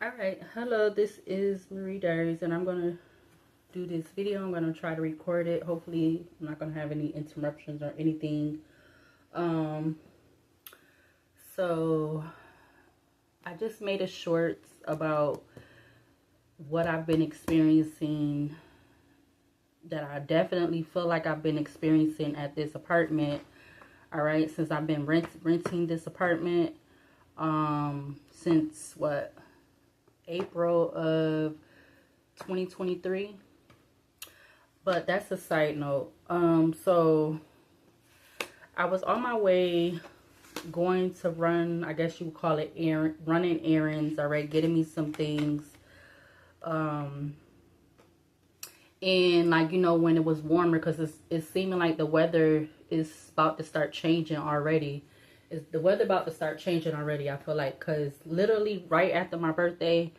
Alright, hello, this is Marie Diaries, and I'm going to do this video. I'm going to try to record it. Hopefully, I'm not going to have any interruptions or anything. Um, so, I just made a short about what I've been experiencing that I definitely feel like I've been experiencing at this apartment. Alright, since I've been renting this apartment, since what? April of 2023, but that's a side note. So I was on my way going to run, I guess you would call it running errands, all right, getting me some things. And like, you know, when it was warmer, because it's seeming like the weather is about to start changing already. Is the weather about to start changing already? I feel like, because literally right after my birthday,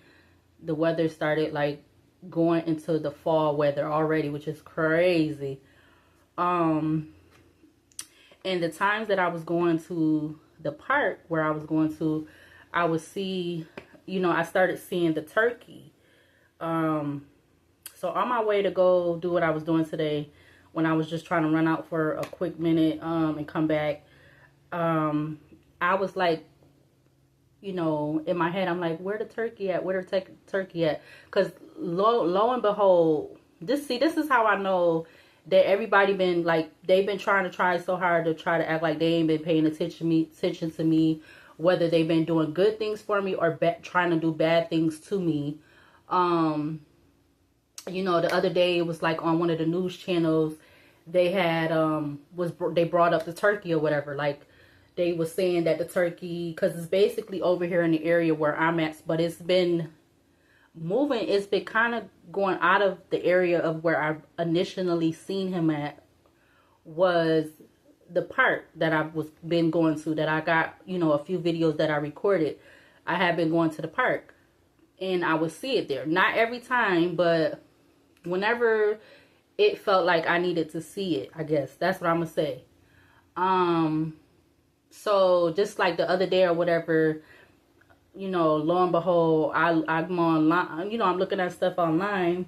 the weather started like going into the fall weather already, which is crazy. And the times that I was going to the park where I was going to, I would see, you know, I started seeing the turkey. So on my way to go do what I was doing today, when I was just trying to run out for a quick minute and come back, I was like, you know, in my head, I'm like, where the turkey at? Where the turkey at? Because lo and behold, this is how I know that everybody been like, they've been try so hard to try to act like they ain't been paying attention to me, whether they've been doing good things for me or trying to do bad things to me. You know, the other day it was like on one of the news channels, they had they brought up the turkey or whatever. Like, they were saying that the turkey, because it's basically over here in the area where I'm at, but it's been moving. It's been kind of going out of the area of where I initially seen him at, was the park that I was been going to, that I got, you know, a few videos that I recorded. I have been going to the park and I would see it there. Not every time, but whenever it felt like I needed to see it, I guess. That's what I'm going to say. So just like the other day or whatever, you know, lo and behold, I'm online, you know, I'm looking at stuff online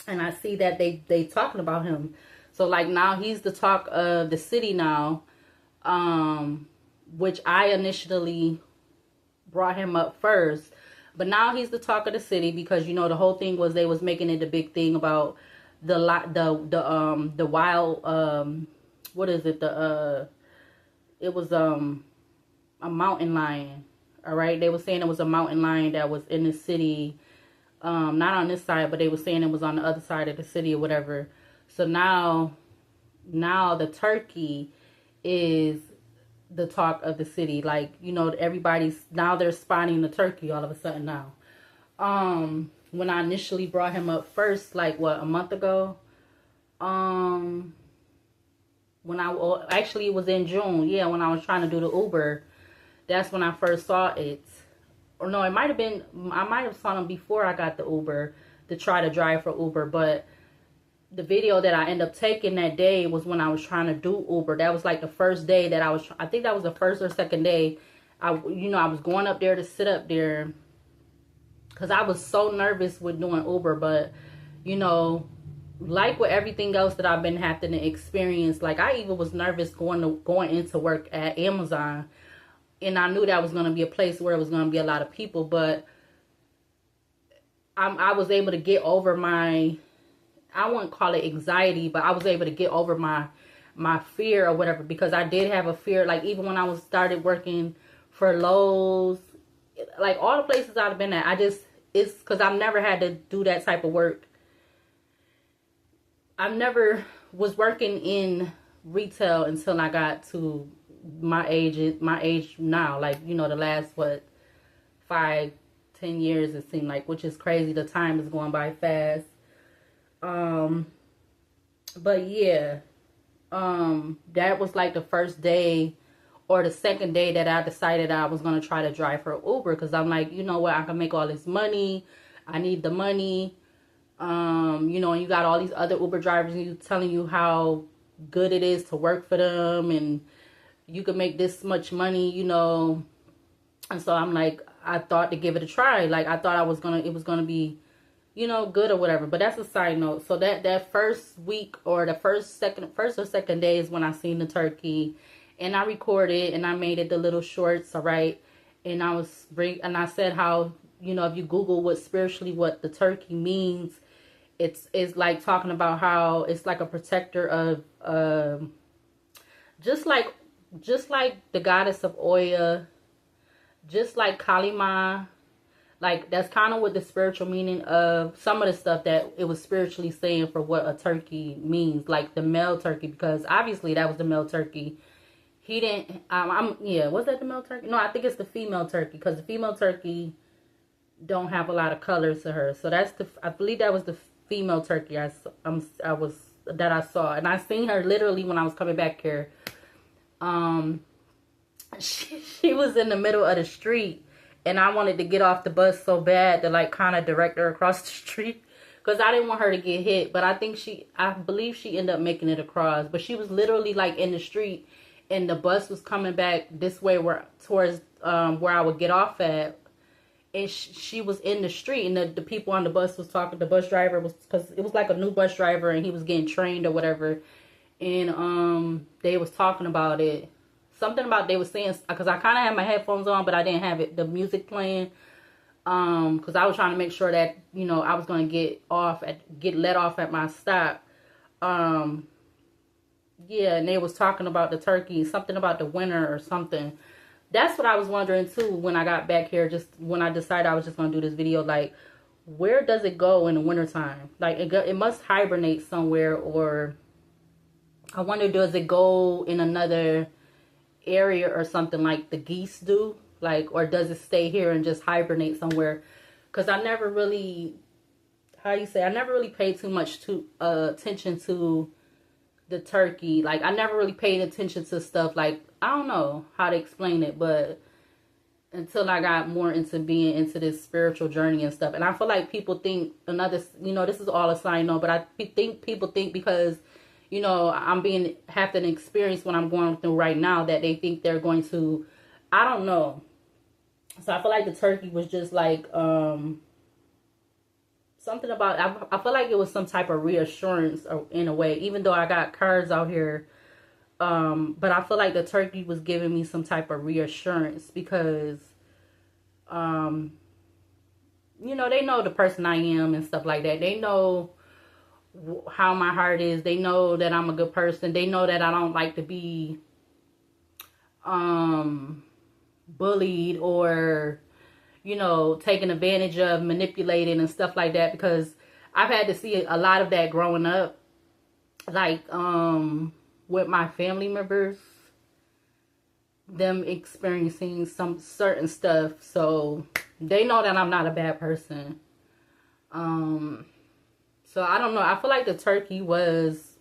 and I see that they talking about him. So like now he's the talk of the city now, which I initially brought him up first. But now he's the talk of the city because, you know, the whole thing was they was making it a big thing about the wild, what is it? It was a mountain lion. All right. They were saying it was a mountain lion that was in the city. Not on this side, but they were saying it was on the other side of the city or whatever. So now the turkey is the talk of the city. Like, you know, now they're spotting the turkey all of a sudden now. When I initially brought him up first, like what, a month ago, actually it was in June, yeah, when I was trying to do the Uber, that's when I first saw it. Or no, it might have been, I might have saw him before I got the Uber to try to drive for Uber, but the video that I ended up taking that day was when I was trying to do Uber. That was like the first day that I think that was the first or second day. I was going up there to sit up there because I was so nervous with doing Uber, but, you know, like with everything else that I've been having to experience, like I even was nervous going into work at Amazon, and I knew that was going to be a place where it was going to be a lot of people, but I was able to get over my, I wouldn't call it anxiety, but I was able to get over my fear or whatever, because I did have a fear. Like even when I started working for Lowe's, like all the places I've been at, it's because I've never had to do that type of work. I never was working in retail until I got to my age now. Like, you know, the last, 5-10 years it seemed like, which is crazy. The time is going by fast. But yeah, that was like the first day or the second day that I decided I was going to try to drive for Uber. Cause I'm like, you know what? I can make all this money. I need the money. You know, and you got all these other Uber drivers and you telling you how good it is to work for them and you can make this much money, you know. And so I'm like, I thought to give it a try. Like, I thought it was gonna be, you know, good or whatever. But that's a side note. So that first week or the first or second day is when I seen the turkey, and I recorded and I made it the little shorts, all right. And I said how, you know, if you Google what the turkey means, it's like talking about how it's like a protector of just like the goddess of Oya, just like Kalima. Like, that's kind of what the spiritual meaning of some of the stuff that it was spiritually saying for what a turkey means. Like the male turkey, because obviously that was the male turkey. He didn't, was that the male turkey? No, I think it's the female turkey, because the female turkey don't have a lot of colors to her. So I believe that was the female turkey I saw. And I seen her literally when I was coming back here. She was in the middle of the street. And I wanted to get off the bus so bad to like kind of direct her across the street, because I didn't want her to get hit. But I believe she ended up making it across. But she was literally like in the street, and the bus was coming back this way towards where I would get off at. And she was in the street, and the people on the bus was talking. The bus driver was, because it was like a new bus driver, and he was getting trained or whatever. And they was talking about it. Something about they were saying, because I kind of had my headphones on, but I didn't have the music playing, because I was trying to make sure that, you know, I was going to get let off at my stop. Yeah, and they was talking about the turkey, something about the winter or something. That's what I was wondering too when I got back here, just when I decided I was just going to do this video. Like, where does it go in the wintertime? Like, it must hibernate somewhere, or I wonder, does it go in another area or something like the geese do, like, or does it stay here and just hibernate somewhere? Because I never really paid too much attention to the turkey. Like, I never really paid attention to stuff, like, I don't know how to explain it, but until I got more into being into this spiritual journey and stuff. And I feel like people think this is all a side note, but I think people think because, you know, have an experience what I'm going through right now, that they think they're going to, I don't know. So I feel like the turkey was just like, something about, I feel like it was some type of reassurance in a way, even though I got cards out here. But I feel like the turkey was giving me some type of reassurance because, you know, they know the person I am and stuff like that. They know how my heart is. They know that I'm a good person. They know that I don't like to be bullied or, you know, taken advantage of, manipulated and stuff like that, because I've had to see a lot of that growing up, like with my family members, them experiencing some certain stuff. So they know that I'm not a bad person. So I don't know. I feel like the turkey was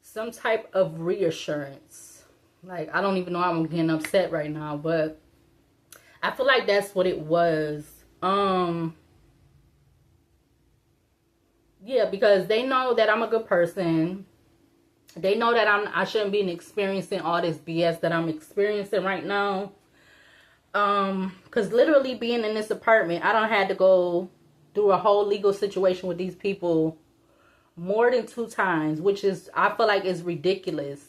some type of reassurance. Like, I don't even know why I'm getting upset right now, but I feel like that's what it was. Yeah, because they know that I'm a good person. They know that I shouldn't be experiencing all this BS that I'm experiencing right now. Because literally being in this apartment, I don't had to go through a whole legal situation with these people more than 2 times, which is, I feel like, is ridiculous.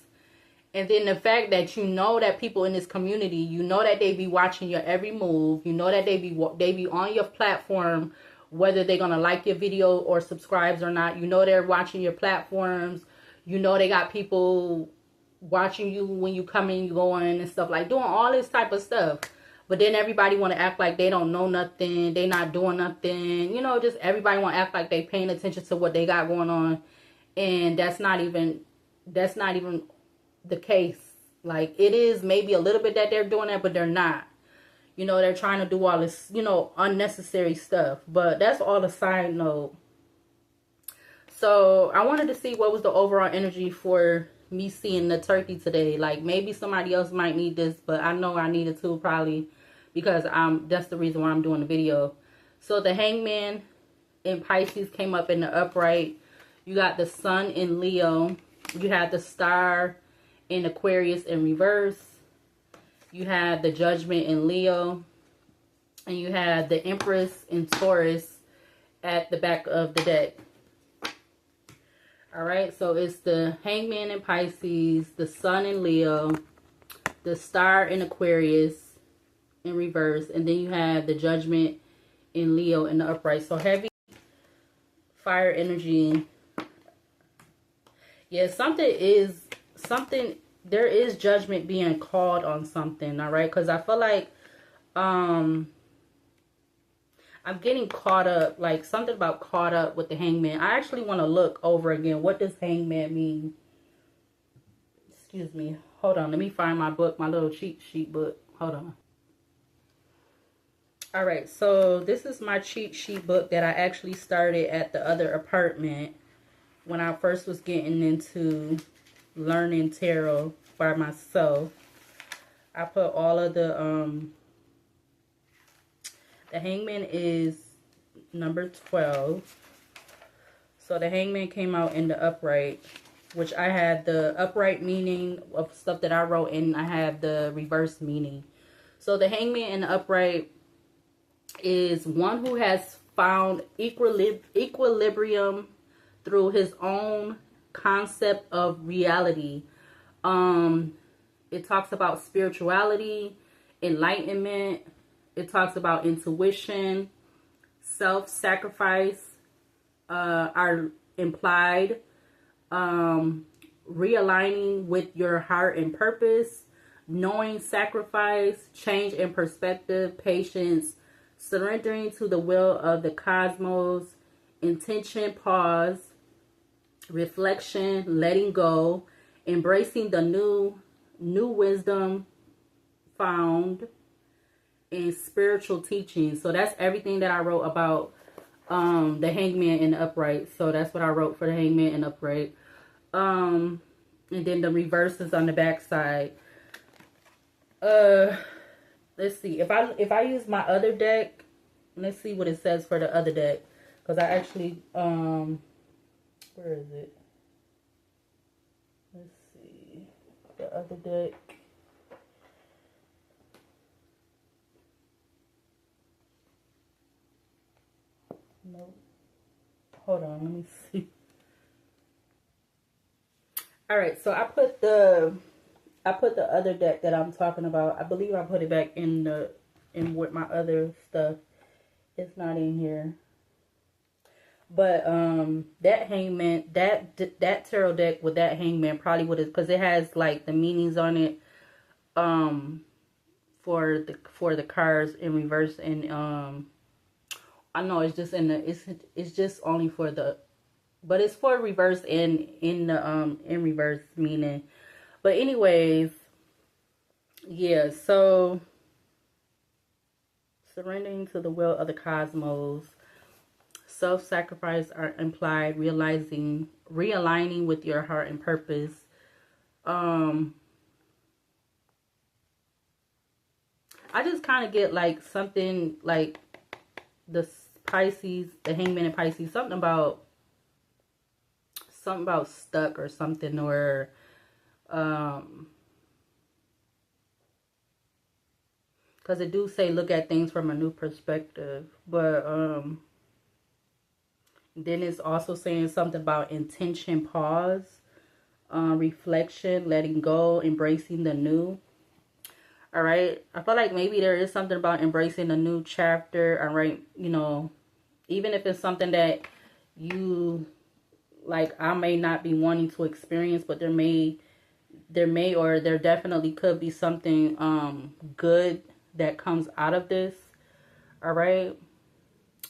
And then the fact that you know that people in this community, you know that they be watching your every move, you know that they be on your platform, whether they're gonna like your video or subscribes or not. You know they're watching your platforms. You know they got people watching you when you come in, you go in and stuff, like doing all this type of stuff. But then everybody want to act like they don't know nothing. They not doing nothing. You know, just everybody want to act like they paying attention to what they got going on. And that's not even the case. Like, it is maybe a little bit that they're doing that, but they're not. You know, they're trying to do all this, you know, unnecessary stuff. But that's all a side note. So I wanted to see what was the overall energy for me seeing the turkey today. Like, maybe somebody else might need this, but I know I needed to, probably, because that's the reason why I'm doing the video. So the Hangman in Pisces came up in the upright. You got the Sun in Leo. You have the Star in Aquarius in reverse. You have the Judgment in Leo. And you have the Empress in Taurus at the back of the deck. Alright, so it's the Hangman in Pisces, the Sun in Leo, the Star in Aquarius in reverse, and then you have the Judgment in Leo in the upright. So heavy fire energy. Yeah, there is judgment being called on something, alright? Because I feel like I'm getting caught up, like something about caught up with the Hangman. I actually want to look over again. What does Hangman mean? Excuse me. Hold on. Let me find my book, my little cheat sheet book. Hold on. All right. So this is my cheat sheet book that I actually started at the other apartment when I first was getting into learning tarot by myself. I put all of the Hangman is number 12. So the Hangman came out in the upright, which I had the upright meaning of stuff that I wrote, and I have the reverse meaning. So the Hangman in the upright is one who has found equilibrium through his own concept of reality. It talks about spirituality, enlightenment. It talks about intuition, self-sacrifice are implied, realigning with your heart and purpose, knowing sacrifice, change in perspective, patience, surrendering to the will of the cosmos, intention, pause, reflection, letting go, embracing the new wisdom found in spiritual teaching. So that's everything that I wrote about the Hangman in the upright. So that's what I wrote for the Hangman in the upright. And then the reverses on the back side. Let's see. If I use my other deck, let's see what it says for the other deck. Because I actually where is it? Let's see. The other deck. Nope. Hold on, let me see. Alright, so I put the other deck that I'm talking about. I believe I put it back in with my other stuff. It's not in here. But that Hangman, that tarot deck with that Hangman probably would have, because it has like the meanings on it for the cards in reverse, and I know it's just in the it's just only for the, but it's for reverse and in reverse meaning. But anyways, yeah, so surrendering to the will of the cosmos, self-sacrifice are implied, realigning with your heart and purpose. I just kind of get like something like the Pisces, the Hangman in Pisces, something about stuck or something, or because it do say look at things from a new perspective, but then it's also saying something about intention, pause, reflection, letting go, embracing the new. All right, I feel like maybe there is something about embracing a new chapter. All right, you know, even if it's something that you like, I may not be wanting to experience, but there definitely could be something good that comes out of this. All right,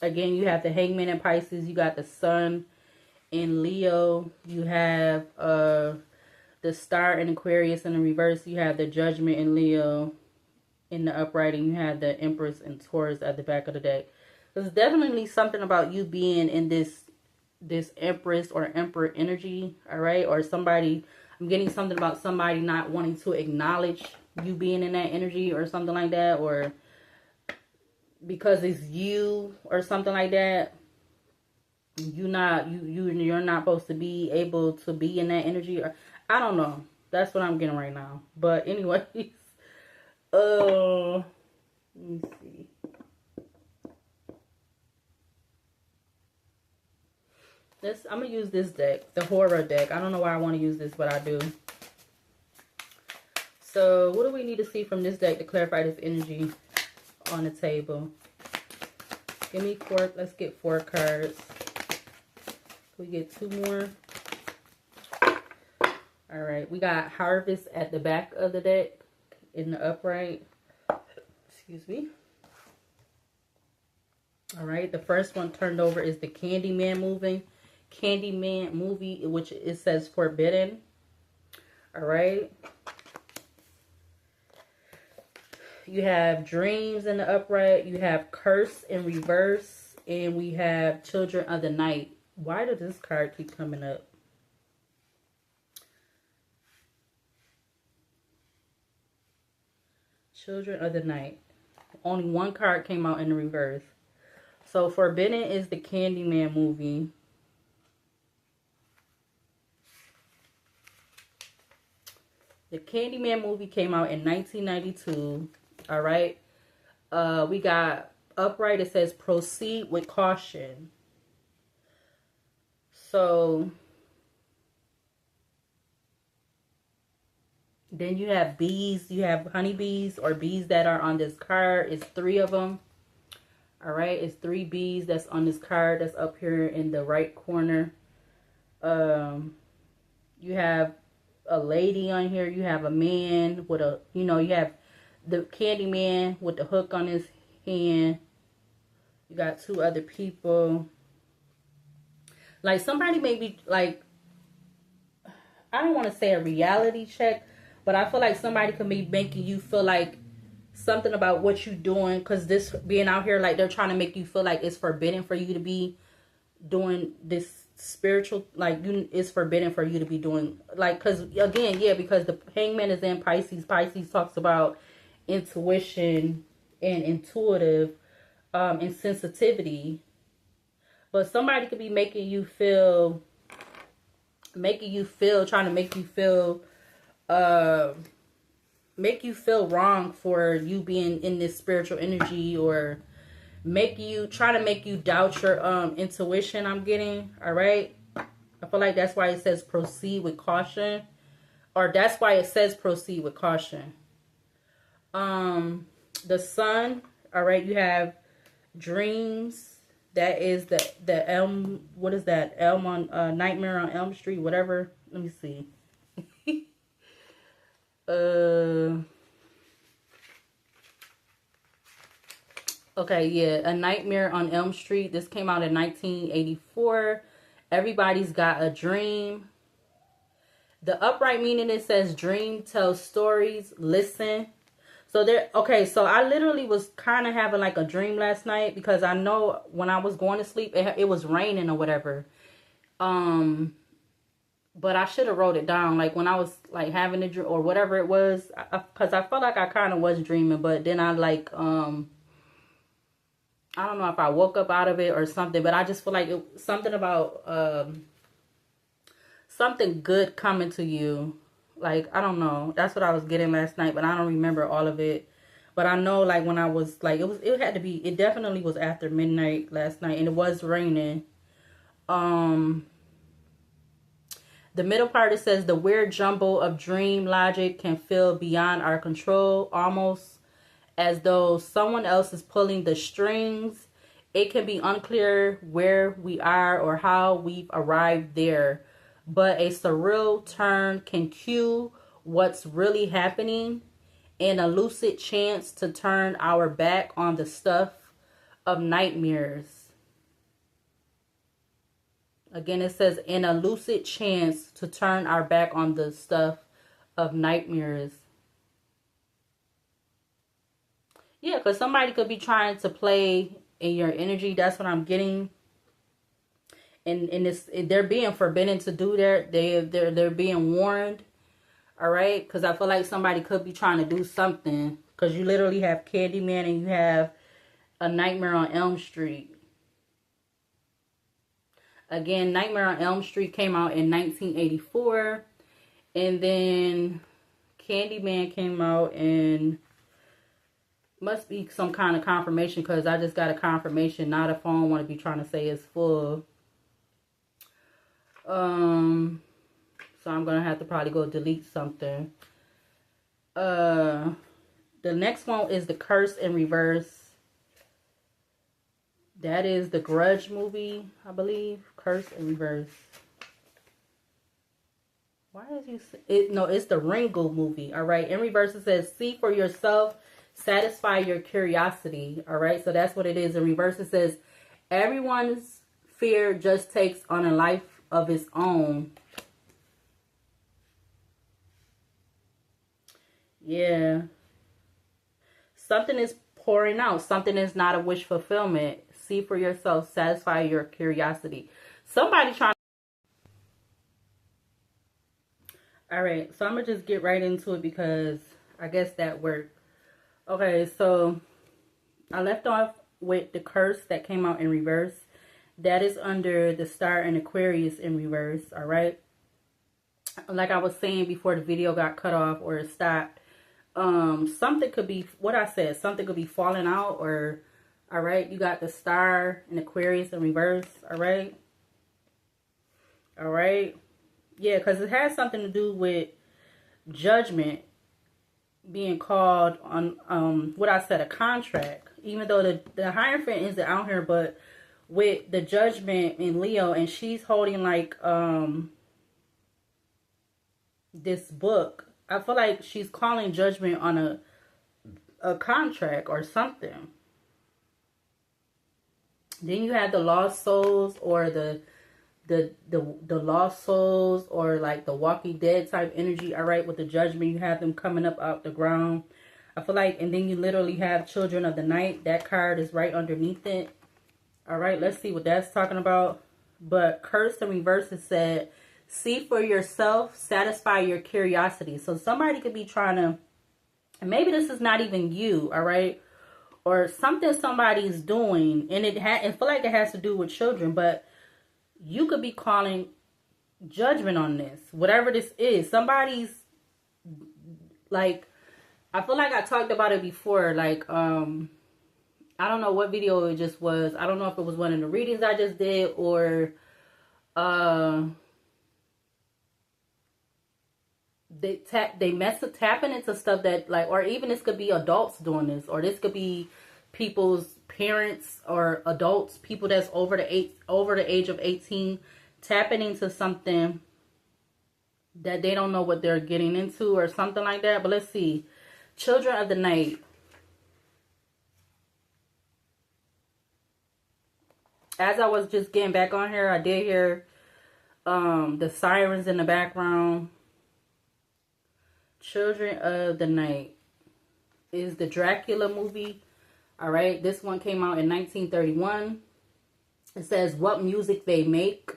again, you have the Hangman in Pisces, you got the Sun in Leo, you have the Star in Aquarius in the reverse, you have the Judgment in Leo in the upright, and you have the Empress in Taurus at the back of the deck. There's definitely something about you being in this Empress or Emperor energy, all right? Or somebody, I'm getting something about somebody not wanting to acknowledge you being in that energy or something like that, or because it's you or something like that. You're not supposed to be able to be in that energy, or I don't know. That's what I'm getting right now. But anyways, Let me see. I'm gonna use this deck, the horror deck. I don't know why I want to use this, but I do. So what do we need to see from this deck to clarify this energy on the table? Give me 4. Let's get 4 cards. Can we get 2 more? All right, we got Harvest at the back of the deck in the upright. Excuse me. All right, the first one turned over is the Candyman movie, which it says forbidden. All right. You have Dreams in the upright. You have Curse in reverse. And we have Children of the Night. Why does this card keep coming up? Children of the Night. Only one card came out in the reverse. So Forbidden is the Candyman movie. The Candyman movie came out in 1992. All right. We got upright. It says proceed with caution. So then you have bees. You have honeybees or bees that are on this card. It's 3 of them. All right. It's 3 bees that's on this card that's up here in the right corner. You have a lady on here. You have a man with a, you have the Candyman with the hook on his hand. You got 2 other people. Like somebody maybe like, I don't want to say a reality check, but I feel like somebody could be making you feel like something about what you're doing. Because this being out here, like they're trying to make you feel like it's forbidden for you to be doing this spiritual, like it's forbidden for you to be doing, like, because again, yeah, because the Hangman is in Pisces. Pisces talks about intuition and intuitive and sensitivity. But somebody could be making you feel, trying to make you feel wrong for you being in this spiritual energy, or trying to make you doubt your intuition. I'm getting, all right. I feel like that's why it says proceed with caution, or that's why it says proceed with caution. The Sun, all right. You have Dreams. That is the Elm. What is that? Elm on Nightmare on Elm Street. Whatever. Let me see. Okay, yeah, A Nightmare on Elm Street. This came out in 1984. Everybody's got a dream. The upright meaning, it says dream, tell stories, listen. So so I literally was kind of having like a dream last night, because I know when I was going to sleep, it was raining or whatever. But I should have wrote it down, like when I was like having a dream or whatever it was, because I felt like I kind of was dreaming, but then I like, I don't know if I woke up out of it or something, but I just feel like something about something good coming to you. Like, I don't know. That's what I was getting last night, but I don't remember all of it. But I know, like, when I was, like, it definitely was after midnight last night, and it was raining. The middle part, it says, the weird jumble of dream logic can feel beyond our control, almost as though someone else is pulling the strings. It can be unclear where we are or how we've arrived there, but a surreal turn can cue what's really happening, and a lucid chance to turn our back on the stuff of nightmares. Again, it says, in a lucid chance to turn our back on the stuff of nightmares. Yeah, because somebody could be trying to play in your energy. That's what I'm getting. And they're being forbidden to do that. They're being warned. All right, because I feel like somebody could be trying to do something, because you literally have Candyman and you have A Nightmare on Elm Street. Again, Nightmare on Elm Street came out in 1984, and then Candyman came out in Must be some kind of confirmation because I just got a confirmation. Not a phone want to be trying to say it's full. So I'm gonna have to probably go delete something. The next one is The Curse in Reverse. That is the Grudge movie, I believe. Curse in Reverse. Why is you it? No, it's the Ringo movie. All right. In reverse, it says, "See for yourself, satisfy your curiosity." All right. So that's what it is. In reverse, it says, "Everyone's fear just takes on a life of its own." Yeah. Something is pouring out. Something is not a wish fulfillment. See for yourself, satisfy your curiosity. Somebody trying. All right, so I'm gonna just get right into it because I guess that worked. Okay, so I left off with The Curse that came out in reverse. That is under the Star in Aquarius in reverse. All right, like I was saying before the video got cut off or it stopped, something could be what I said. Something could be falling out, or all right, you got the Star in Aquarius in reverse. All right, all right. Yeah, because it has something to do with judgment being called on what I said, a contract. Even though the Hierophant isn't out here, but with the judgment in Leo, and she's holding like this book. I feel like she's calling judgment on a contract or something. Then you have the lost souls or the lost souls or like the Walking Dead type energy. All right, with the judgment, you have them coming up out the ground. I feel like, and then you literally have Children of the Night. That card is right underneath it. All right, let's see what that's talking about. But Curse in reverse is said, "See for yourself, satisfy your curiosity." So somebody could be trying to, and maybe this is not even you, all right, or something somebody's doing, and I feel like it has to do with children, but you could be calling judgment on this. Whatever this is. Somebody's, like, I feel like I talked about it before. Like, I don't know what video it just was. I don't know if it was one of the readings I just did or, tapping into stuff that, like, or even this could be adults doing this, or this could be people's parents or adults, people that's over the age of 18, tapping into something that they don't know what they're getting into or something like that. But let's see. Children of the Night. As I was just getting back on here, I did hear the sirens in the background. Children of the Night is the Dracula movie. All right, this one came out in 1931. It says, "What music they make."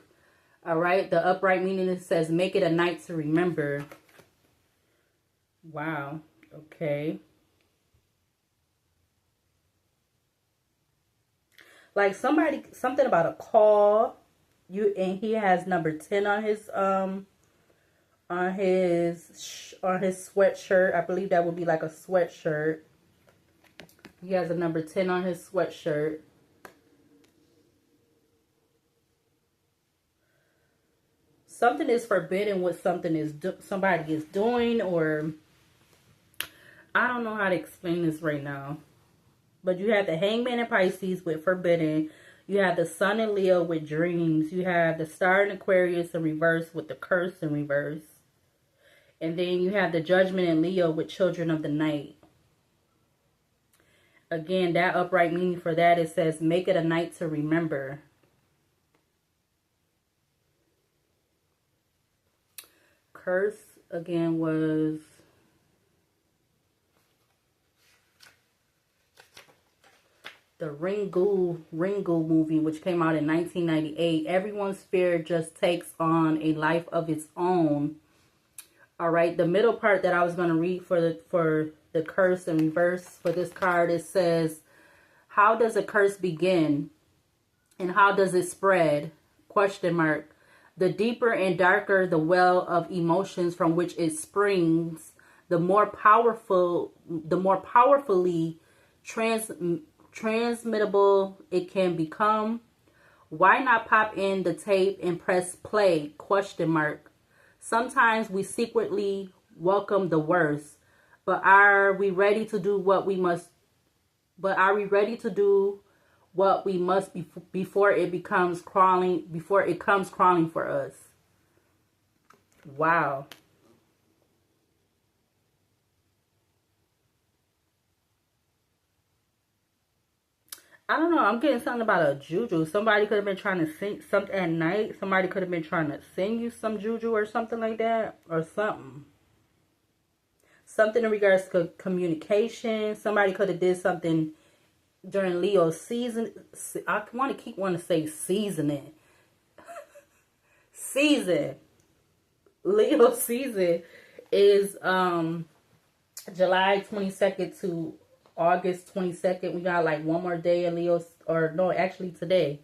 All right, the upright meaning, it says, "Make it a night to remember." Wow, okay. Like something about a call. And he has number 10 on his sweatshirt. I believe that would be like a sweatshirt. He has a number 10 on his sweatshirt. Something is forbidden what somebody is doing, or I don't know how to explain this right now. But you have the Hangman in Pisces with forbidden. You have the Sun in Leo with dreams. You have the Star in Aquarius in reverse with the Curse in reverse. And then you have the Judgment in Leo with Children of the Night. Again, that upright meaning for that, it says, "Make it a night to remember." Curse, again, was the Ringu movie, which came out in 1998. Everyone's fear just takes on a life of its own. All right, the middle part that I was going to read for the curse in reverse for this card, it says, "How does a curse begin and how does it spread? Question mark. The deeper and darker the well of emotions from which it springs, the more powerfully trans transmittable it can become. Why not pop in the tape and press play? Question mark. Sometimes we secretly welcome the worst, but are we ready to do what we must? But are we ready to do what we must before it becomes crawling? Before it comes crawling for us? Wow. I don't know. I'm getting something about a juju. Somebody could have been trying to sing something at night. Somebody could have been trying to sing you some juju or something like that. Or something. Something in regards to communication. Somebody could have did something during Leo's season. I want to say seasoning. Season. Leo season is July 22nd to August 22nd. We got like one more day in Leo, or no, actually today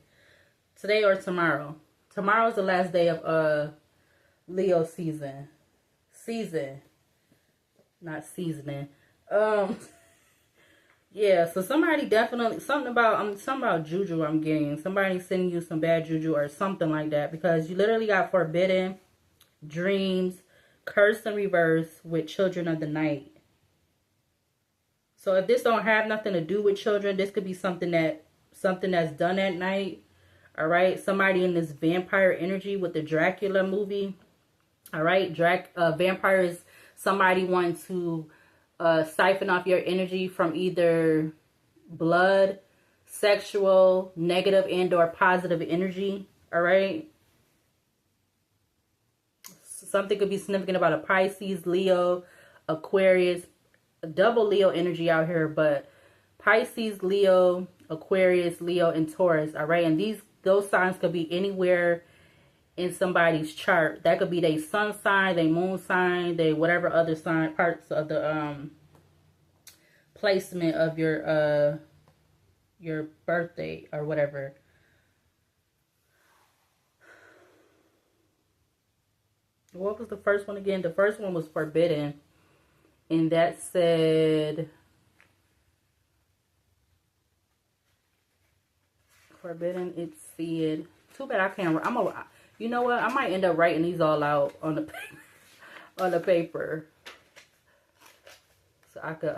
or tomorrow. Tomorrow's the last day of Leo season, not seasoning. Yeah, so somebody definitely something about juju. I'm getting somebody sending you some bad juju or something like that, because you literally got forbidden, dreams, curse in reverse with children of the night. So if this don't have nothing to do with children, this could be something that's done at night. All right, somebody in this vampire energy with the Dracula movie. All right, vampire is somebody wanting to siphon off your energy from either blood, sexual, negative and or positive energy. All right. Something could be significant about a Pisces, Leo, Aquarius, double Leo energy out here, but Pisces, Leo, Aquarius, Leo, and Taurus. All right, and those signs could be anywhere in somebody's chart. That could be their sun sign, their moon sign, their whatever other sign, parts of the placement of your birthday or whatever. What was the first one again? The first one was forbidden. And that said, forbidden, it said, too bad I can't, you know what? I might end up writing these all out on the paper, So I could,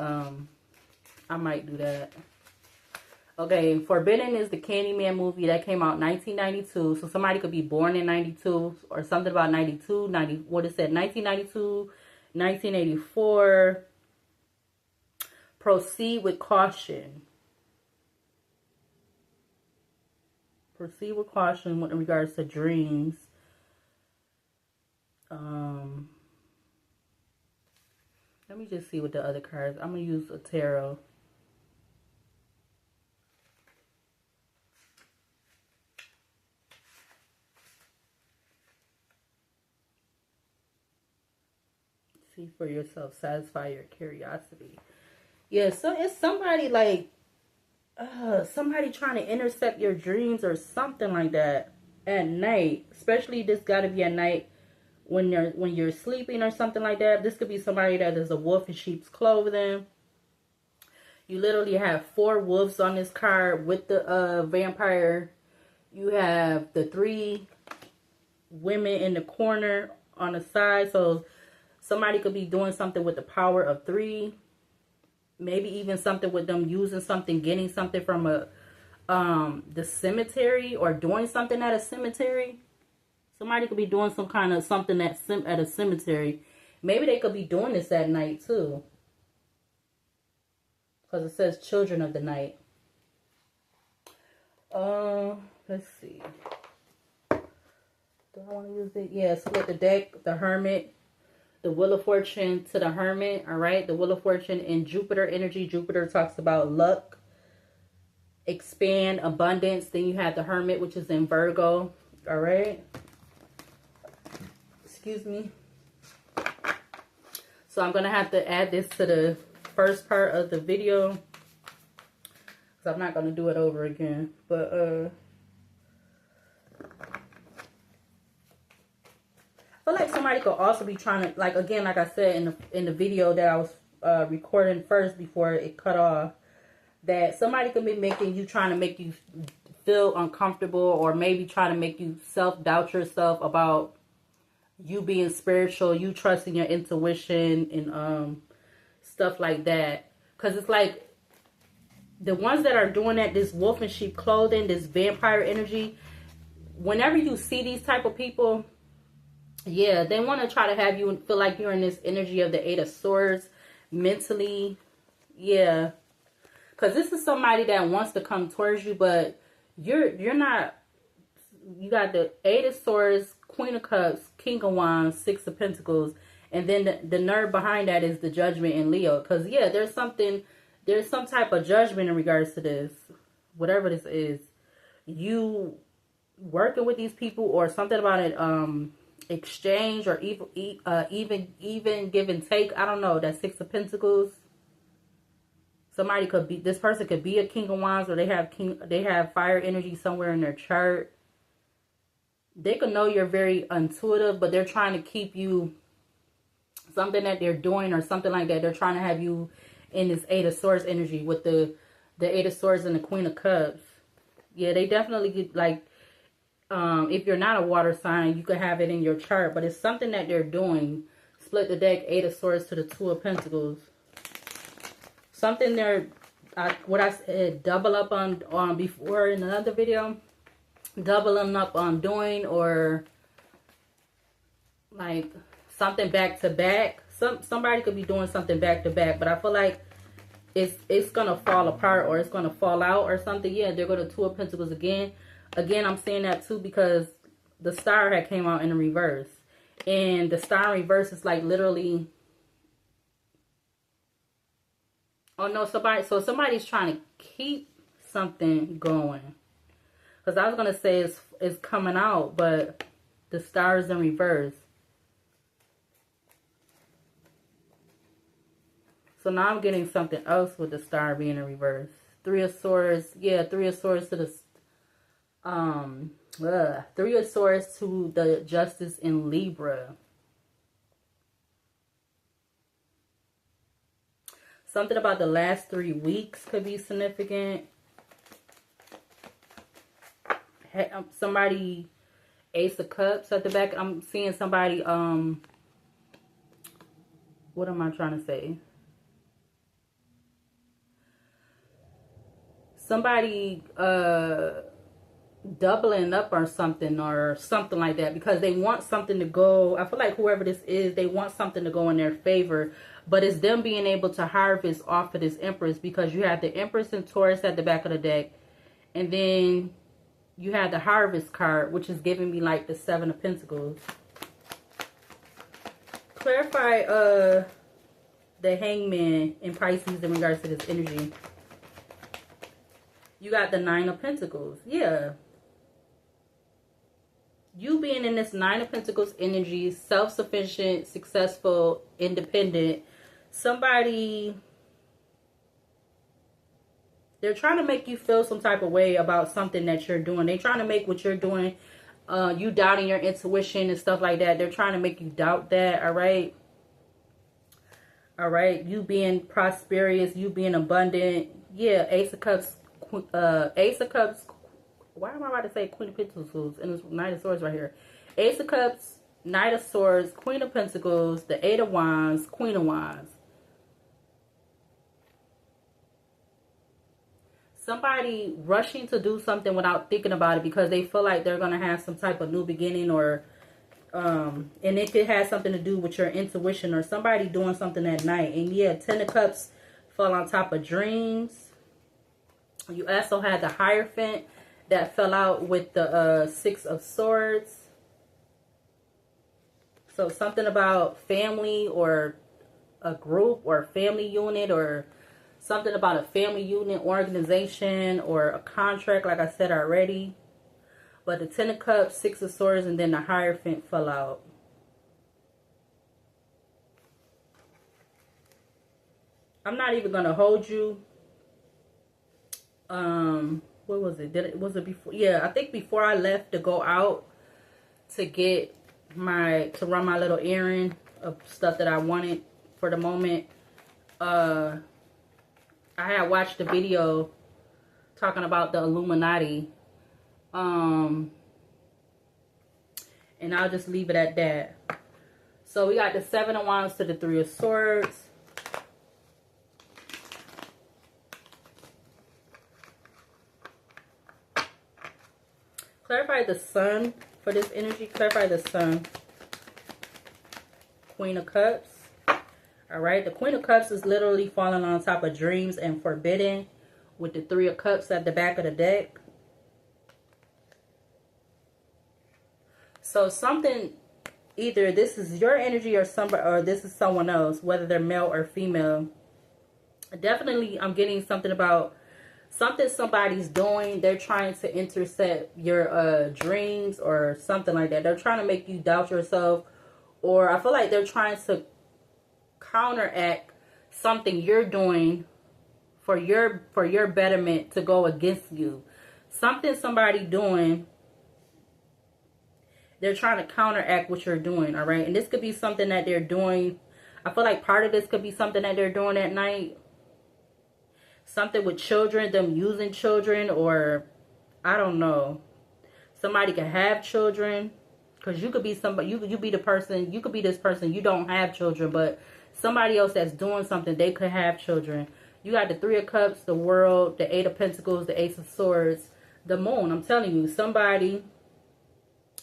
I might do that. Okay, Forbidden is the Candyman movie that came out in 1992. So somebody could be born in 92 or something about 92, 90, what it said, 1992, 1984. Proceed with caution. Proceed with caution with regards to dreams. Let me just see what the other cards. I'm going to use a tarot. See for yourself. Satisfy your curiosity. Yeah, so it's somebody like somebody trying to intercept your dreams or something like that at night. Especially this got to be at night when you're sleeping or something like that. This could be somebody that is a wolf in sheep's clothing. You literally have 4 wolves on this card with the vampire. You have the 3 women in the corner on the side. So somebody could be doing something with the power of 3. Maybe even something with them using something, getting something from the cemetery, or doing something at a cemetery. Somebody could be doing some kind of something at a cemetery. Maybe they could be doing this at night too, because it says children of the night. Let's see. Do I want to use it? Yeah, so with the deck, the Hermit. The Wheel of Fortune to the Hermit, all right? The Wheel of Fortune in Jupiter energy. Jupiter talks about luck, expand, abundance. Then you have the Hermit, which is in Virgo, all right? Excuse me. So I'm going to have to add this to the first part of the video, because I'm not going to do it over again. But, I feel like somebody could also be trying to, like, again, like I said in the video that I was recording first before it cut off. that somebody could be making you, trying to make you feel uncomfortable, or maybe trying to make you self-doubt yourself about you being spiritual, you trusting your intuition and stuff like that. Because it's like the ones that are doing that, this wolf in sheep clothing, this vampire energy, whenever you see these type of people, yeah, they want to try to have you feel like you're in this energy of the Eight of Swords mentally. Yeah. Because this is somebody that wants to come towards you, but you're not. You got the Eight of Swords, Queen of Cups, King of Wands, Six of Pentacles, and then the nerve behind that is the Judgment in Leo. Because, yeah, there's some type of judgment in regards to this. Whatever this is. You working with these people, or something about it, exchange, or even give and take. I don't know. That Six of Pentacles. Somebody could be, this person could be a King of Wands, or they have fire energy somewhere in their chart. They could know you're very intuitive, but they're trying to keep you, something that they're doing or something like that. They're trying to have you in this Eight of Swords energy with the Eight of Swords and the Queen of Cups. Yeah, they definitely get, like, if you're not a water sign, you could have it in your chart, but it's something that they're doing. Split the deck, Eight of Swords to the Two of Pentacles. Something they're, what I said, double up on before in another video. Doubling up on doing, or like something back to back. Somebody could be doing something back to back, but I feel like it's gonna fall apart, or it's gonna fall out or something. Yeah, they're going to Two of Pentacles again. Again, I'm saying that too because the Star had came out in the reverse, and the Star in reverse is like literally. Oh no, somebody's trying to keep something going. Because I was going to say it's coming out, but the Star is in reverse. So now I'm getting something else with the Star being in reverse. Three of Swords. Yeah, Three of Swords to the Three of Swords to the Justice in Libra. Something about the last 3 weeks could be significant. Somebody, Ace of Cups at the back. I'm seeing somebody, what am I trying to say? Somebody, doubling up or something like that, because they want something to go. I feel like whoever this is, they want something to go in their favor, but it's them being able to harvest off of this Empress, because you have the Empress and Taurus at the back of the deck, and then you have the Harvest card, which is giving me like the Seven of Pentacles. Clarify the Hangman in Pisces in regards to this energy. You got the Nine of Pentacles. Yeah. You being in this Nine of Pentacles energy, self-sufficient, successful, independent. Somebody, they're trying to make you feel some type of way about something that you're doing. They're trying to make what you're doing, you doubting your intuition and stuff like that. They're trying to make you doubt that, all right? All right? You being prosperous, you being abundant. Yeah, Ace of Cups, Ace of Cups. Why am I about to say Queen of Pentacles and this Knight of Swords right here? Ace of Cups, Knight of Swords, Queen of Pentacles, the Eight of Wands, Queen of Wands. Somebody rushing to do something without thinking about it because they feel like they're going to have some type of new beginning, or and it could have something to do with your intuition, or somebody doing something at night. And yeah, Ten of Cups fell on top of dreams. You also had the Hierophant that fell out with the Six of Swords. So something about family, or a group, or family unit, or something about a family unit, organization, or a contract, like I said already. But the Ten of Cups, Six of Swords, and then the Hierophant fell out. I'm not even going to hold you. What was it? Was it before? Yeah, I think before I left to go out to run my little errand of stuff that I wanted for the moment. I had watched the video talking about the Illuminati. And I'll just leave it at that. So we got the 7 of Wands to the 3 of Swords. Clarify the Sun for this energy. Clarify the Sun. Queen of Cups. Alright, the Queen of Cups is literally falling on top of dreams and forbidden with the 3 of Cups at the back of the deck. So something, either this is your energy or somebody, or this is someone else, whether they're male or female. Definitely I'm getting something about something somebody's doing. They're trying to intercept your dreams or something like that. They're trying to make you doubt yourself, or I feel like they're trying to counteract something you're doing for your betterment to go against you. Something somebody doing, they're trying to counteract what you're doing, all right? And this could be something that they're doing. I feel like part of this could be something that they're doing at night. Something with children, them using children, or I don't know. Somebody could have children, because you could be somebody, you be the person, you could be this person, you don't have children, but somebody else that's doing something, they could have children. You got the 3 of Cups, the World, the 8 of Pentacles, the Ace of Swords, the Moon. I'm telling you, somebody,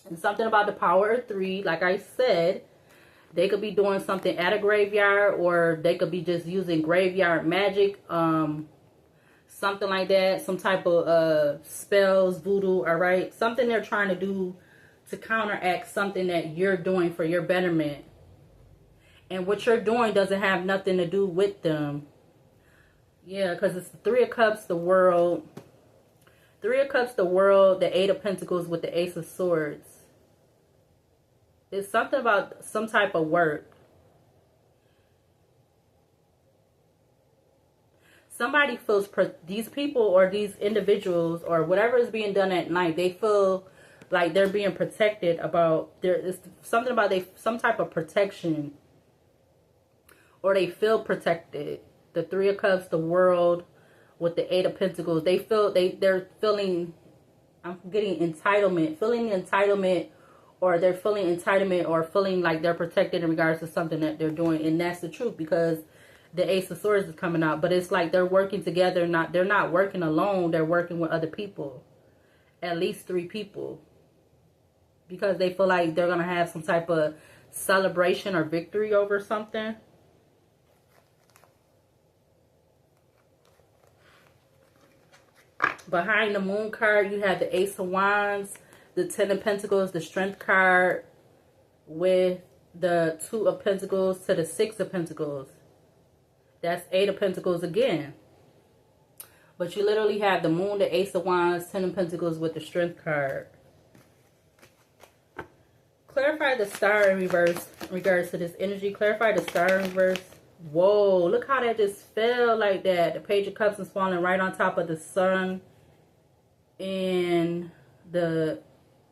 and something about the power of 3, like I said, they could be doing something at a graveyard, or they could be just using graveyard magic, something like that, some type of spells, voodoo, all right? Something they're trying to do to counteract something that you're doing for your betterment. And what you're doing doesn't have nothing to do with them. Yeah, because it's the 3 of Cups, the World. 3 of Cups, the World, the 8 of Pentacles with the Ace of Swords. It's something about some type of work. Somebody feels, these people or these individuals or whatever is being done at night, they feel like they're being protected about, there is something about some type of protection. Or they feel protected. The 3 of Cups, the World, with the 8 of Pentacles. They feel, they're feeling, I'm getting entitlement. Feeling entitlement, or they're feeling entitlement, or feeling like they're protected in regards to something that they're doing. And that's the truth, because the Ace of Swords is coming out. But it's like they're working together. They're not working alone. They're working with other people. At least 3 people. Because they feel like they're going to have some type of celebration or victory over something. Behind the Moon card, you have the Ace of Wands, the 10 of Pentacles, the Strength card, with the 2 of Pentacles to the 6 of Pentacles. That's 8 of Pentacles again. But you literally have the Moon, the Ace of Wands, 10 of Pentacles with the Strength card. Clarify the Star in reverse in regards to this energy. Clarify the Star in reverse. Whoa, look how that just fell like that. The Page of Cups is falling right on top of the Sun. And the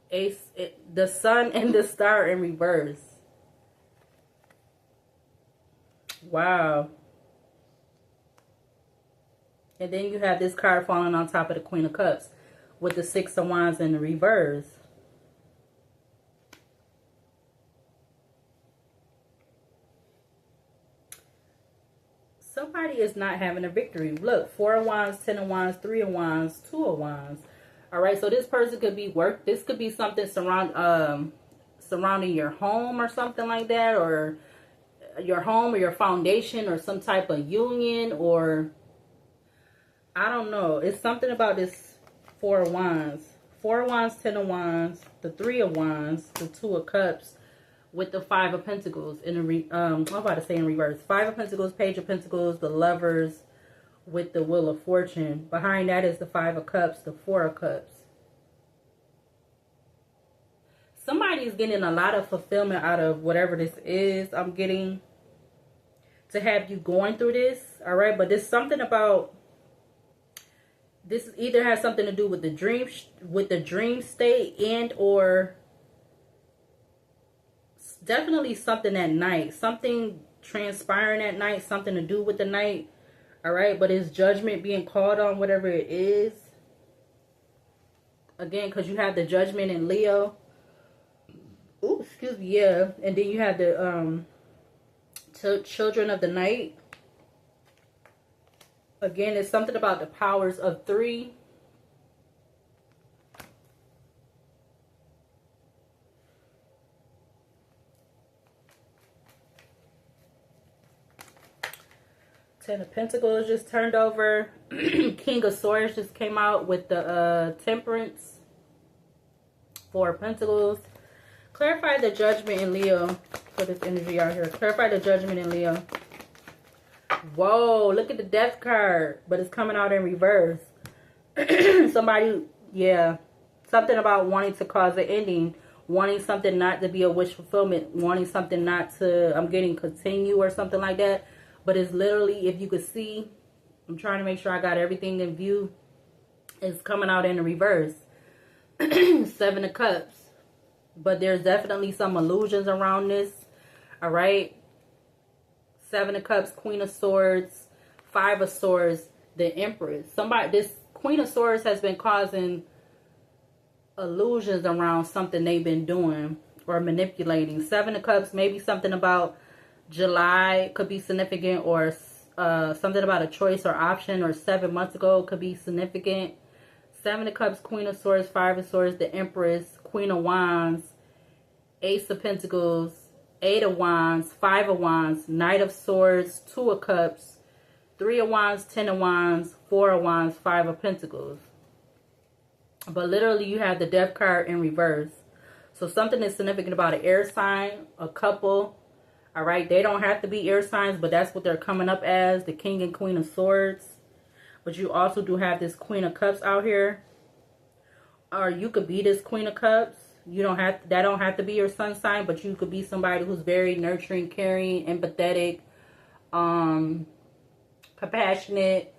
Sun and the Star in reverse. Wow. And then you have this card falling on top of the Queen of Cups with the 6 of Wands in the reverse. Somebody is not having a victory. Look, 4 of Wands, 10 of Wands, 3 of Wands, 2 of Wands. All right, so this person could be this could be something surrounding your home or something like that, or your home or your foundation or some type of union, or I don't know. It's something about this 4 of Wands. 4 of Wands, 10 of Wands, the 3 of Wands, the 2 of Cups with the 5 of Pentacles in I'm about to say in reverse. 5 of Pentacles, Page of Pentacles, the Lovers with the Wheel of Fortune. Behind that is the 5 of Cups, the 4 of Cups. Somebody is getting a lot of fulfillment out of whatever this is. I'm getting to have you going through this, all right? But there's something about this either has something to do with the dream state, and or definitely something at night, something transpiring at night, something to do with the night. All right, but it's judgment being called on, whatever it is. Again, because you have the judgment in Leo. Ooh, excuse me, yeah. And then you have the children of the night. Again, it's something about the powers of 3. Ten of Pentacles just turned over. King of Swords just came out with the Temperance. 4 of Pentacles. Clarify the judgment in Leo for this energy out here. Clarify the judgment in Leo. Whoa, look at the Death card. But it's coming out in reverse. Somebody, yeah. Something about wanting to cause an ending. Wanting something not to be a wish fulfillment. Wanting something not to, I'm getting continue or something like that. But it's literally, if you could see, I'm trying to make sure I got everything in view. It's coming out in the reverse. 7 of Cups. But there's definitely some illusions around this. All right. 7 of Cups, Queen of Swords, 5 of Swords, the Empress. This Queen of Swords has been causing illusions around something they've been doing or manipulating. 7 of Cups, maybe something about July could be significant, or something about a choice or option, or 7 months ago could be significant. 7 of Cups, Queen of Swords, 5 of Swords, the Empress, Queen of Wands, Ace of Pentacles, 8 of Wands, 5 of Wands, Knight of Swords, 2 of Cups, 3 of Wands, 10 of Wands, 4 of Wands, 5 of Pentacles. But literally you have the Death card in reverse. So something is significant about an air sign, a couple. All right, they don't have to be air signs, but that's what they're coming up as, the King and Queen of Swords. But you also do have this Queen of Cups out here. Or you could be this Queen of Cups. You don't have to, that don't have to be your sun sign, but you could be somebody who's very nurturing, caring, empathetic, compassionate.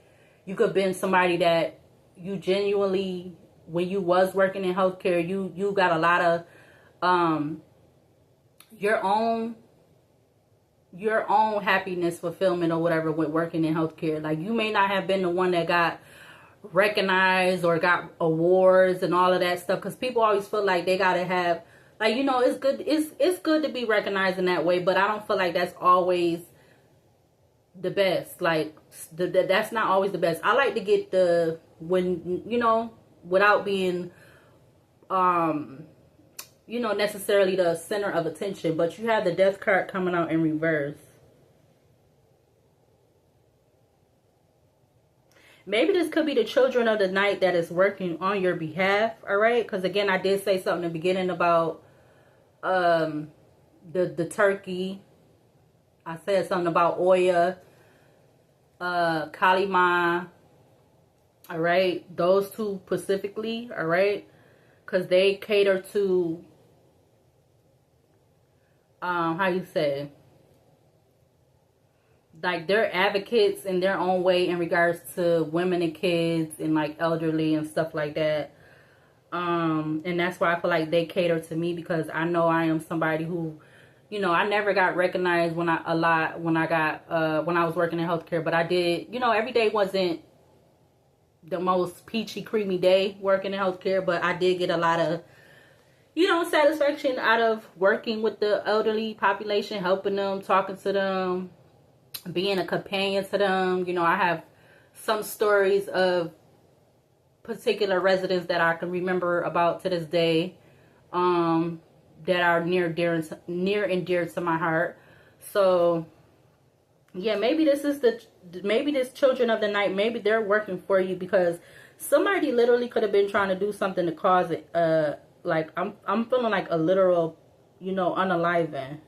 You could have been somebody that you genuinely, when you was working in healthcare, you got a lot of your own happiness, fulfillment, or whatever with working in healthcare. Like, you may not have been the one that got recognized or got awards and all of that stuff, because people always feel like they gotta have, like, you know, it's good to be recognized in that way, but I don't feel like that's always the best. Like, that's not always the best. I like to get the, when, you know, without being you know, necessarily the center of attention. But you have the Death card coming out in reverse. Maybe this could be the children of the night that is working on your behalf. All right. Because again, I did say something in the beginning about the turkey. I said something about Oya, Kalima. All right. Those two specifically. All right. Because they cater to, how you say, like, they're advocates in their own way in regards to women and kids and like elderly and stuff like that. And that's why I feel like they cater to me, because I know I am somebody who, you know, I never got recognized when I was working in healthcare, but I did, you know, every day wasn't the most peachy creamy day working in healthcare, but I did get a lot of, you know, satisfaction out of working with the elderly population, helping them, talking to them, being a companion to them. You know, I have some stories of particular residents that I can remember about to this day, that are near and dear to my heart. So yeah, maybe this is maybe this children of the night, maybe they're working for you, because somebody literally could have been trying to do something to cause it, like, I'm feeling like a literal, you know, unaliving.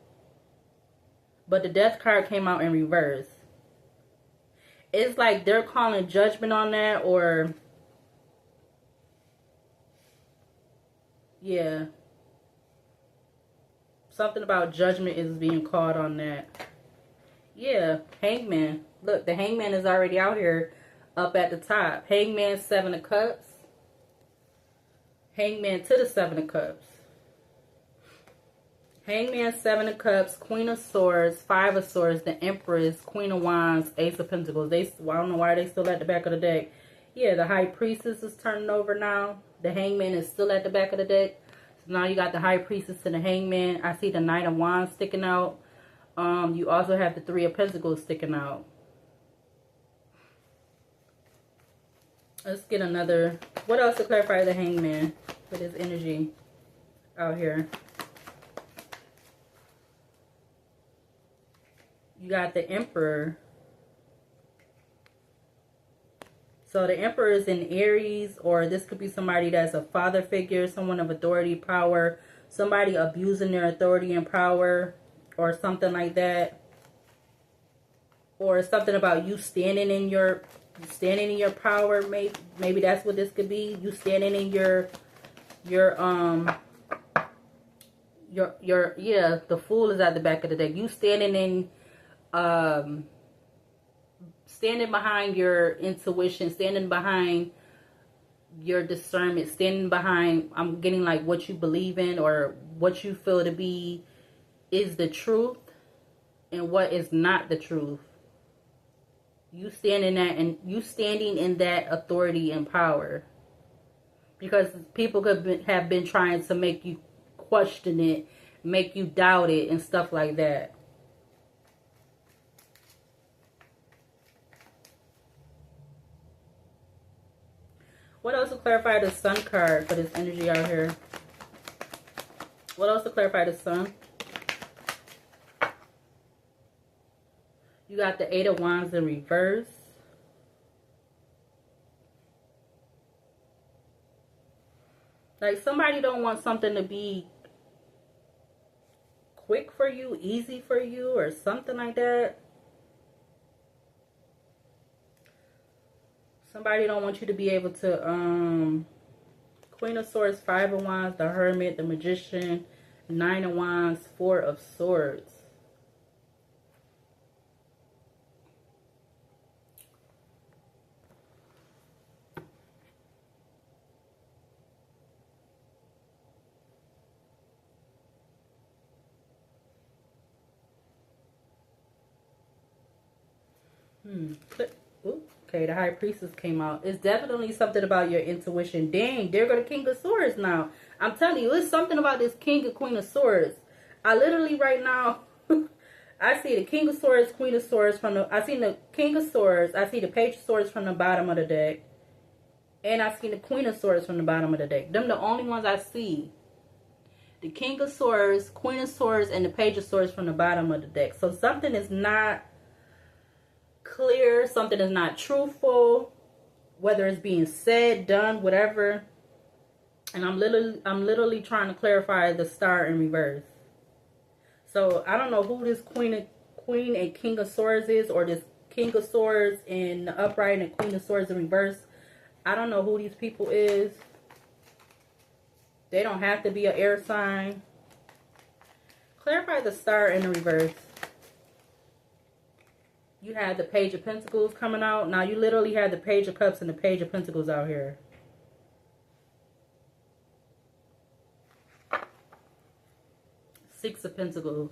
But the Death card came out in reverse. It's like they're calling judgment on that, or yeah, something about judgment is being called on that. Yeah, Hangman. Look, the Hangman is already out here up at the top. Hangman, 7 of Cups. Hangman to the 7 of Cups. Hangman, Seven of Cups, Queen of Swords, Five of Swords, the Empress, Queen of Wands, Ace of Pentacles. Well, I don't know why they still at the back of the deck. Yeah, the High Priestess is turning over now. The Hangman is still at the back of the deck. So now you got the High Priestess and the Hangman. I see the Knight of Wands sticking out. You also have the Three of Pentacles sticking out. Let's get another. What else to clarify the Hangman with his energy out here? You got the Emperor. So the Emperor is in Aries, or this could be somebody that's a father figure, someone of authority, power, somebody abusing their authority and power, or something like that. Or something about you standing in your power. Maybe that's what this could be. You standing in your yeah, the Fool is at the back of the deck. You standing in standing behind your intuition, standing behind your discernment, standing behind, I'm getting like what you believe in or what you feel to be is the truth and what is not the truth. You standing in that authority and power, because people could have been trying to make you question it, make you doubt it and stuff like that. What else to clarify the Sun card for this energy out here? What else to clarify the Sun? You got the Eight of Wands in reverse. Like somebody don't want something to be quick for you, easy for you, or something like that. Somebody don't want you to be able to, Queen of Swords, Five of Wands, the Hermit, the Magician, Nine of Wands, Four of Swords. Okay, the High Priestess came out. It's definitely something about your intuition. Dang, there go the King of Swords now. I'm telling you, it's something about this King and Queen of Swords. I literally right now, I see the King of Swords, Queen of Swords from the, I see the King of Swords, I see the Page of Swords from the bottom of the deck. And I see the Queen of Swords from the bottom of the deck. Them the only ones I see. The King of Swords, Queen of Swords, and the Page of Swords from the bottom of the deck. So something is not clear, something is not truthful, whether it's being said, done, whatever. And I'm literally trying to clarify the Star in reverse. So I don't know who this Queen and King of Swords is, or this King of Swords in the upright and Queen of Swords in reverse. I don't know who these people is. They don't have to be an air sign. Clarify the Star in the reverse. You had the Page of Pentacles coming out. Now you literally had the Page of Cups and the Page of Pentacles out here. Six of Pentacles.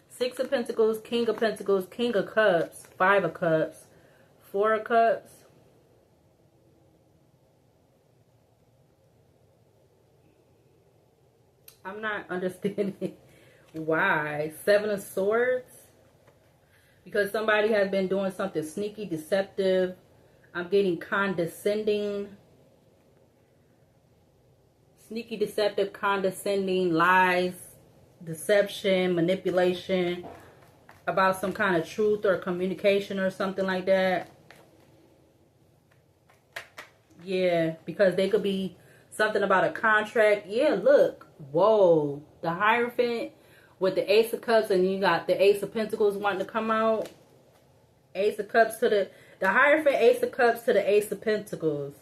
Six of Pentacles, King of Pentacles, King of Cups, Five of Cups, Four of Cups. I'm not understanding why. Seven of Swords. Because somebody has been doing something sneaky, deceptive. I'm getting condescending. Sneaky, deceptive, condescending, lies, deception, manipulation. About some kind of truth or communication or something like that. Yeah, because they could be something about a contract. Yeah, look. Whoa. The Hierophant with the Ace of Cups, and you got the Ace of Pentacles wanting to come out. Ace of Cups to the Hierophant, Ace of Cups to the Ace of Pentacles.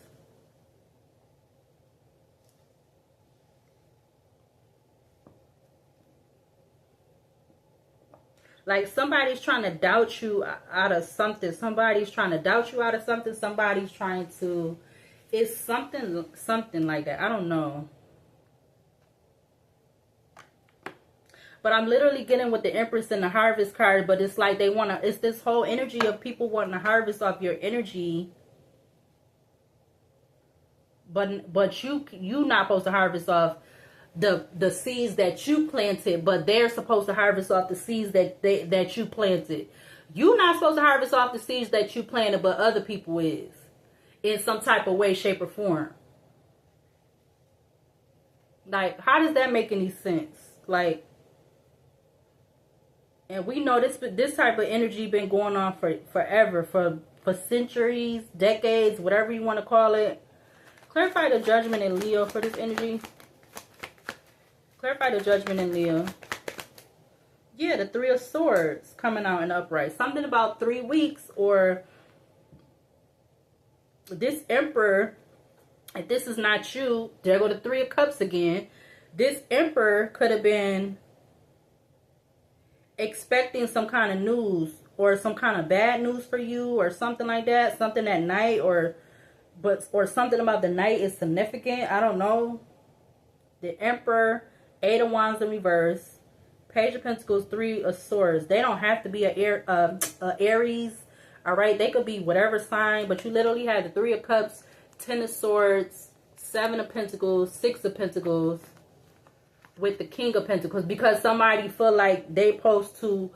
Like somebody's trying to doubt you out of something. Somebody's trying to doubt you out of something. Somebody's trying to, it's something like that. I don't know. But I'm literally getting with the Empress and the Harvest card. But it's like they want to, it's this whole energy of people wanting to harvest off your energy. But you not supposed to harvest off the seeds that you planted, but they're supposed to harvest off the seeds that you planted. You're not supposed to harvest off the seeds that you planted, but other people is, in some type of way, shape, or form. Like, how does that make any sense? Like, and we know this type of energy been going on for forever, for centuries, decades, whatever you want to call it. Clarify the Judgment in Leo for this energy. Clarify the Judgment in Leo. Yeah, the Three of Swords coming out in upright. Something about 3 weeks, or this Emperor, if this is not you, there go the Three of Cups again. This Emperor could have been expecting some kind of news, or some kind of bad news for you, or something like that. Something at night, or something about the night is significant. I don't know. The Emperor, Eight of Wands in reverse, Page of Pentacles, Three of Swords. They don't have to be a Aries, all right? They could be whatever sign, but you literally have the Three of Cups, Ten of Swords, Seven of Pentacles, Six of Pentacles, with the King of Pentacles, because somebody feel like they supposed to,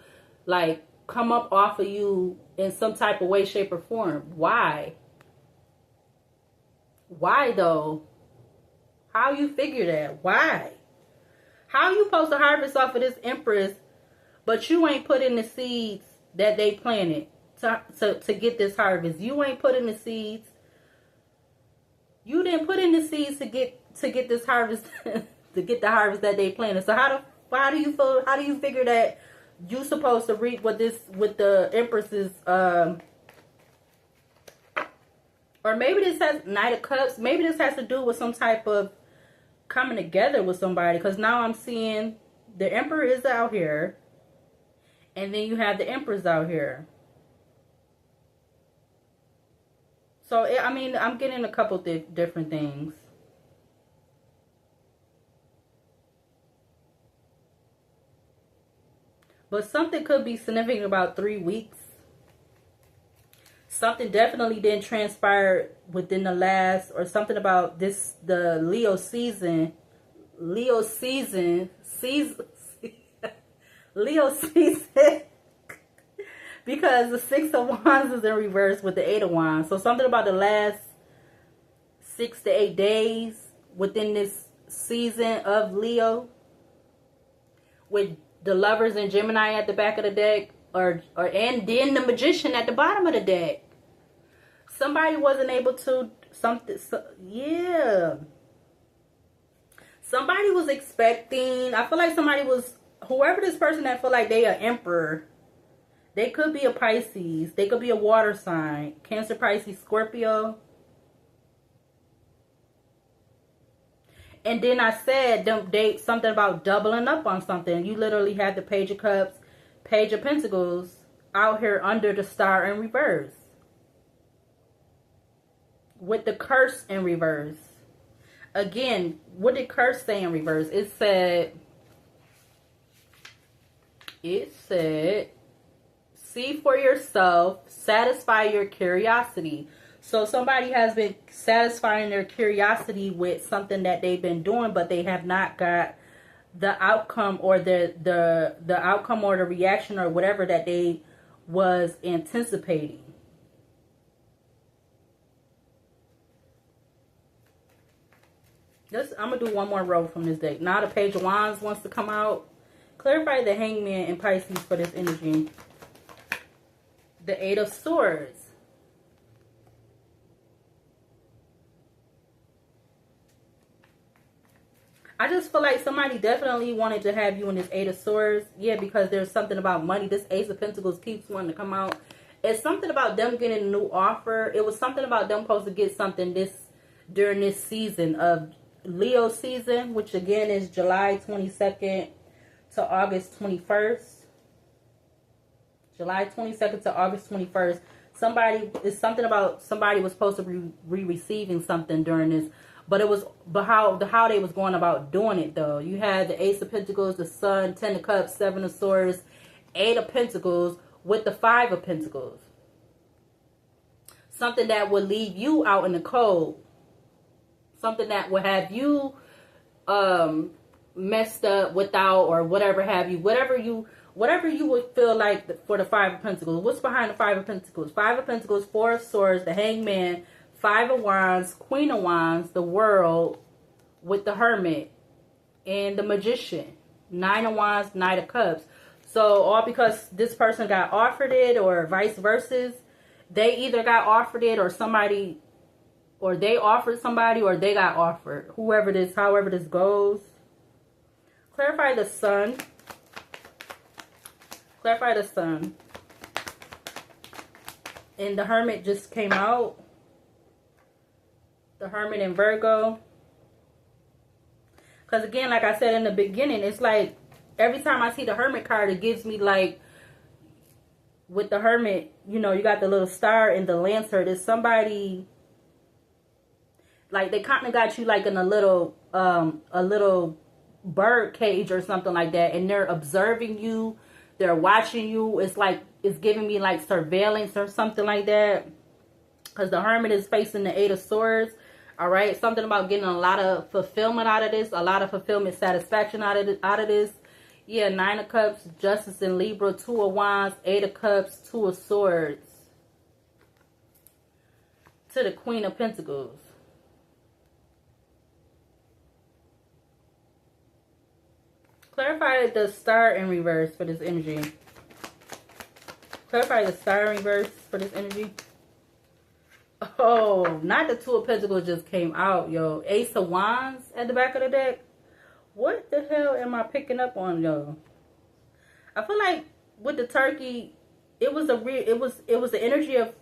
like, come up off of you in some type of way, shape, or form. Why? Why, though? How you figure that? Why? How you supposed to harvest off of this Empress, but you ain't put in the seeds that they planted to get this harvest? You ain't put in the seeds. You didn't put in the seeds to get this harvest, to get the harvest that they planted. So how do you feel? How do you figure that you supposed to reap with the Empress's or maybe this has Knight of Cups. Maybe this has to do with some type of coming together with somebody, because now I'm seeing the Emperor is out here, and then you have the Empress out here. So I mean, I'm getting a couple different things. But something could be significant about 3 weeks. Something definitely didn't transpire within the last, or something about this, the Leo season. Leo season. Because the Six of Wands is in reverse with the Eight of Wands. So something about the last 6 to 8 days within this season of Leo, with the Lovers and Gemini at the back of the deck, and then the Magician at the bottom of the deck. Somebody wasn't able to yeah. Somebody was expecting. I feel like somebody was, whoever this person that feel like they are Emperor. They could be a Pisces. They could be a water sign. Cancer, Pisces, Scorpio. And then I said something about doubling up on something. You literally had the Page of Cups, Page of Pentacles out here under the Star in reverse, with the Curse in reverse. Again, what did Curse say in reverse? It said, see for yourself, satisfy your curiosity. So somebody has been satisfying their curiosity with something that they've been doing, but they have not got the outcome, or the outcome, or the reaction, or whatever that they was anticipating. I'm going to do one more row from this deck. Now the Page of Wands wants to come out. Clarify the Hangman in Pisces for this energy. The Eight of Swords. I just feel like somebody definitely wanted to have you in this Eight of Swords. Yeah, because there's something about money. This Ace of Pentacles keeps wanting to come out. It's something about them getting a new offer. It was something about them supposed to get something during this season of Leo season, which again is July 22nd to August 21st. July 22nd to August 21st. Somebody was supposed to be receiving something during this. but how they was going about doing it though. You had the Ace of Pentacles, the Sun, Ten of Cups, Seven of Swords, Eight of Pentacles with the Five of Pentacles. Something that would leave you out in the cold. Something that would have you messed up without, or whatever have you. Whatever you would feel like for the Five of Pentacles. What's behind the Five of Pentacles? Five of Pentacles, Four of Swords, the Hangman, Five of Wands, Queen of Wands, the World with the Hermit, and the Magician. Nine of Wands, Knight of Cups. So all because this person got offered it, or vice versa. They either got offered it, or somebody, or they offered somebody, or they got offered. Whoever this, however this goes. Clarify the Sun. Clarify the Sun. And the Hermit just came out. The Hermit in Virgo. Because again, like I said in the beginning, it's like every time I see the Hermit card, it gives me like, with the Hermit, you know, you got the little star and the Lancer. There's somebody, like they kind of got you like in a little bird cage or something like that. And they're observing you. They're watching you. It's like, it's giving me like surveillance or something like that. Because the Hermit is facing the Eight of Swords. All right. Something about getting a lot of fulfillment out of this. A lot of fulfillment, satisfaction out of this. Yeah, Nine of Cups, Justice in Libra, Two of Wands, Eight of Cups, Two of Swords. To the Queen of Pentacles. Clarify the Star in reverse for this energy. Clarify the Star in reverse for this energy. Oh, not the Two of Pentacles just came out, yo. Ace of Wands at the back of the deck. What the hell am I picking up on, yo? I feel like with the Turkey, it was the energy of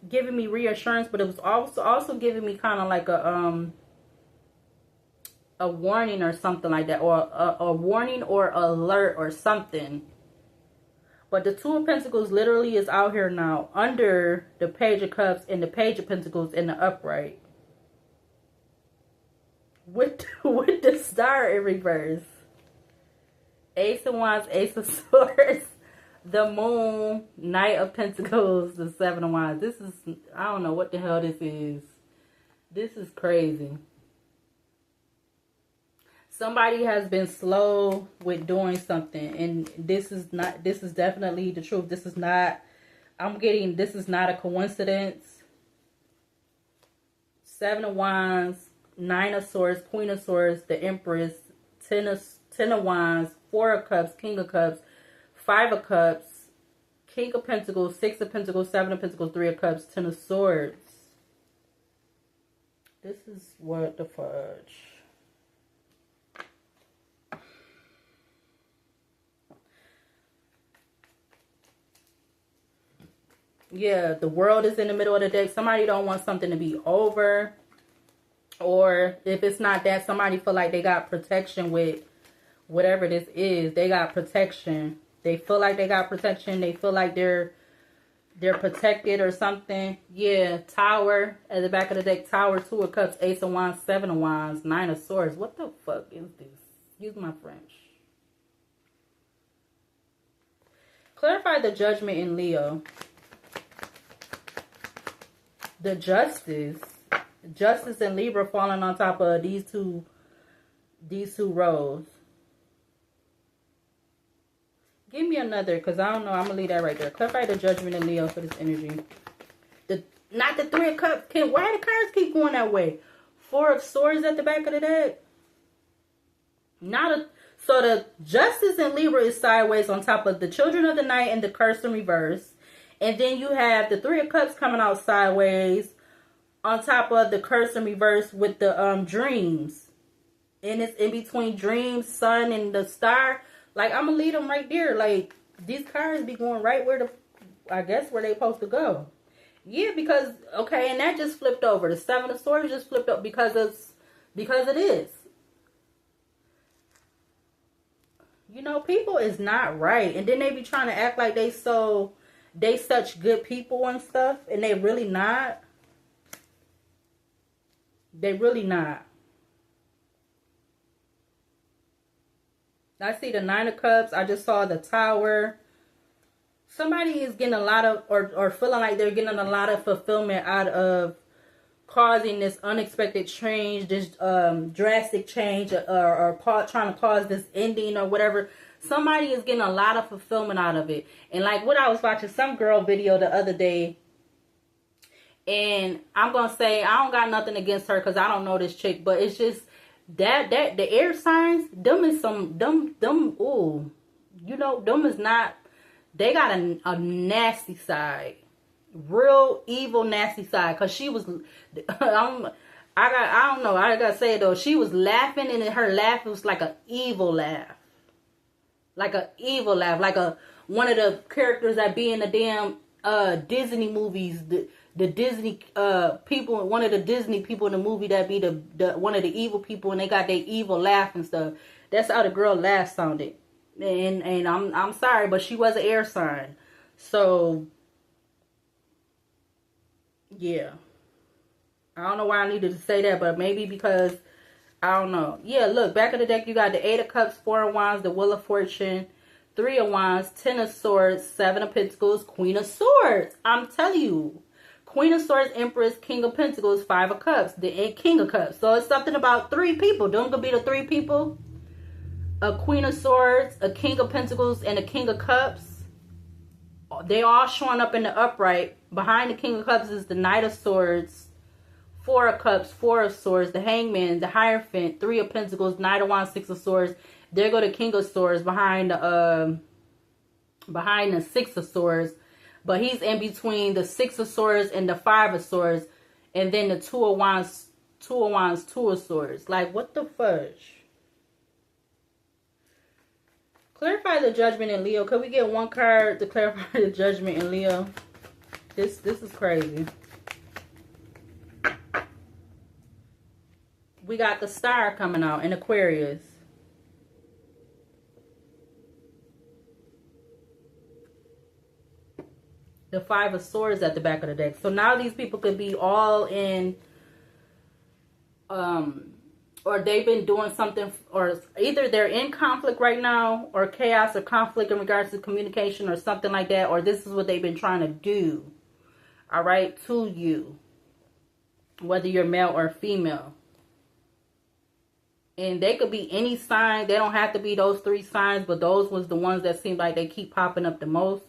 giving me reassurance, but it was also giving me kind of like a warning or something like that, or a warning or alert or something. But the Two of Pentacles literally is out here now under the Page of Cups and the Page of Pentacles in the upright. With the Star in reverse. Ace of Wands, Ace of Swords, the Moon, Knight of Pentacles, the Seven of Wands. This is, I don't know what the hell this is. This is crazy. Somebody has been slow with doing something, and this is definitely the truth. This is not a coincidence. Seven of Wands, Nine of Swords, Queen of Swords, the Empress, Ten of Wands, Four of Cups, King of Cups, Five of Cups, King of Pentacles, Six of Pentacles, Seven of Pentacles, Three of Cups, Ten of Swords. This is what the fudge. Yeah, the World is in the middle of the deck. Somebody don't want something to be over. Or if it's not that, somebody feel like they got protection with whatever this is. They got protection. They feel like they got protection. They feel like they're protected or something. Yeah, Tower at the back of the deck. Tower, Two of Cups, Ace of Wands, Seven of Wands, Nine of Swords. What the fuck is this? Excuse my French. Clarify the Judgment in Leo. The Justice in Libra falling on top of these two rows. Give me another, because I don't know. I'm going to leave that right there. Clarify the Judgment in Leo for this energy. Not the Three of Cups. Why the cards keep going that way? Four of Swords at the back of the deck. So the Justice in Libra is sideways on top of the Children of the Night and the Curse in reverse. And then you have the Three of Cups coming out sideways on top of the Curse in reverse with the Dreams. And it's in between Dreams, Sun, and the Star. Like, I'm going to leave them right there. Like, these cards be going right where I guess where they supposed to go. Yeah, because, okay, and that just flipped over. The Seven of Swords just flipped up because it is. You know, people is not right. And then they be trying to act like they such good people and stuff. And they really not. They really not. I see the Nine of Cups. I just saw the Tower. Somebody is getting a lot of, or feeling like they're getting a lot of fulfillment out of causing this unexpected change, this drastic change, or trying to cause this ending or whatever. Somebody is getting a lot of fulfillment out of it. And like what I was watching some girl video the other day, and I'm gonna say I don't got nothing against her because I don't know this chick, but it's just that the air signs, them is some them ooh, you know, them is not, they got a nasty side, real evil nasty side. Cause she was I don't know, I gotta say it though, she was laughing, and her laugh was like an evil laugh. Like a evil laugh, like one of the characters that be in the damn Disney movies, the Disney people, one of the Disney people in the movie that be the one of the evil people, and they got their evil laugh and stuff. That's how the girl laugh sounded. And I'm sorry, but she was an air sign. So yeah. I don't know why I needed to say that, but maybe because I don't know. Yeah, look, back of the deck, you got the Eight of Cups, Four of Wands, the Wheel of Fortune, Three of Wands, Ten of Swords, Seven of Pentacles, Queen of Swords. I'm telling you. Queen of Swords, Empress, King of Pentacles, Five of Cups, and King of Cups. So it's something about three people. Don't go be the three people. A Queen of Swords, a King of Pentacles, and a King of Cups. They all showing up in the upright. Behind the King of Cups is the Knight of Swords, Four of Cups, Four of Swords, the Hangman, the Hierophant, Three of Pentacles, Knight of Wands, Six of Swords. There go the King of Swords behind the Six of Swords. But he's in between the Six of Swords and the Five of Swords. And then the Two of Wands, Two of Swords. Like, what the fudge? Clarify the Judgment in Leo. Could we get one card to clarify the Judgment in Leo? This is crazy. We got the Star coming out in Aquarius. The Five of Swords at the back of the deck. So now these people could be all in, or they've been doing something, or either they're in conflict right now, or chaos or conflict in regards to communication or something like that, or this is what they've been trying to do, all right, to you, whether you're male or female. And they could be any sign. They don't have to be those three signs, but those was the ones that seem like they keep popping up the most.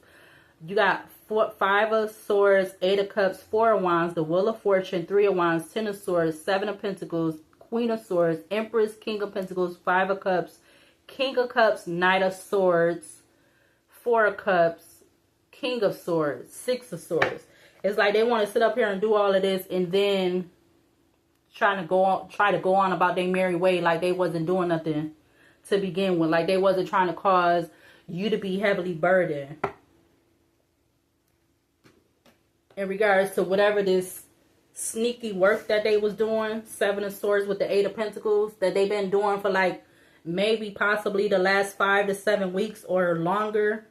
You got Five of Swords, Eight of Cups, Four of Wands, the Wheel of Fortune, Three of Wands, Ten of Swords, Seven of Pentacles, Queen of Swords, Empress, King of Pentacles, Five of Cups, King of Cups, Knight of Swords, Four of Cups, King of Swords, Six of Swords. It's like they want to sit up here and do all of this and then try to go on about their merry way, like they wasn't doing nothing to begin with, like they wasn't trying to cause you to be heavily burdened in regards to whatever this sneaky work that they was doing. Seven of Swords with the Eight of Pentacles that they've been doing for like maybe possibly the last 5 to 7 weeks or longer.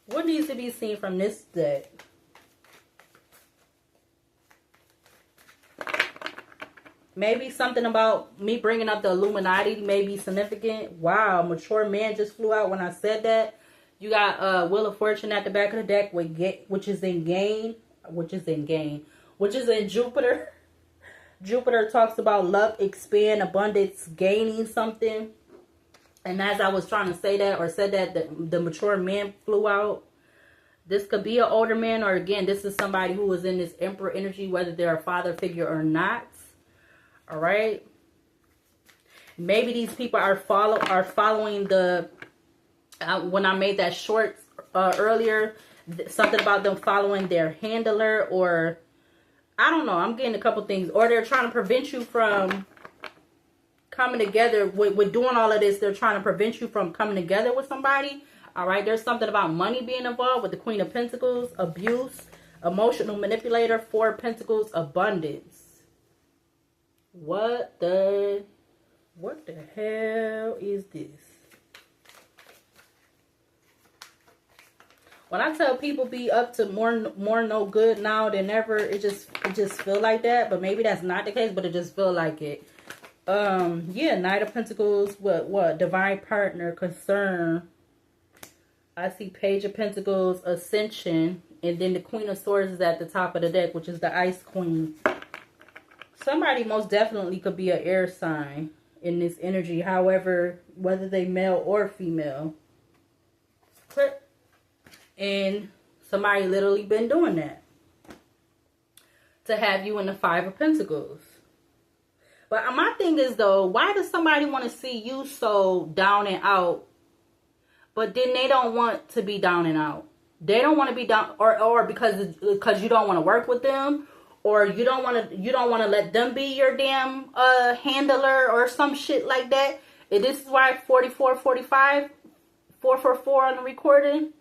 What needs to be seen from this deck? Maybe something about me bringing up the Illuminati may be significant. Wow, mature man just flew out when I said that. You got Wheel of Fortune at the back of the deck, which is in Jupiter. Jupiter talks about luck, expand, abundance, gaining something. And as I was trying to say that, or said that, the mature man flew out. This could be an older man, or again, this is somebody who is in this Emperor energy, whether they're a father figure or not. All right. Maybe these people are following the, when I made that short earlier, something about them following their handler, or I don't know. I'm getting a couple things, or they're trying to prevent you from coming together with doing all of this. They're trying to prevent you from coming together with somebody. All right. There's something about money being involved with the Queen of Pentacles, abuse, emotional manipulator, Four of Pentacles, abundance. What the hell is this? When I tell people be up to more no good now than ever, it just feel like that. But maybe that's not the case, but it just feel like it. Yeah, Knight of Pentacles, what? Divine partner, concern. I see Page of Pentacles, Ascension, and then the Queen of Swords is at the top of the deck, which is the Ice Queen. Somebody most definitely could be an air sign in this energy. However, whether they male or female. And somebody literally been doing that to have you in the Five of Pentacles. But my thing is, though, why does somebody want to see you so down and out, but then they don't want to be down and out? They don't want to be down, or because you don't want to work with them, or you don't want to let them be your damn handler or some shit like that. And this is why 4445 444 on the recording.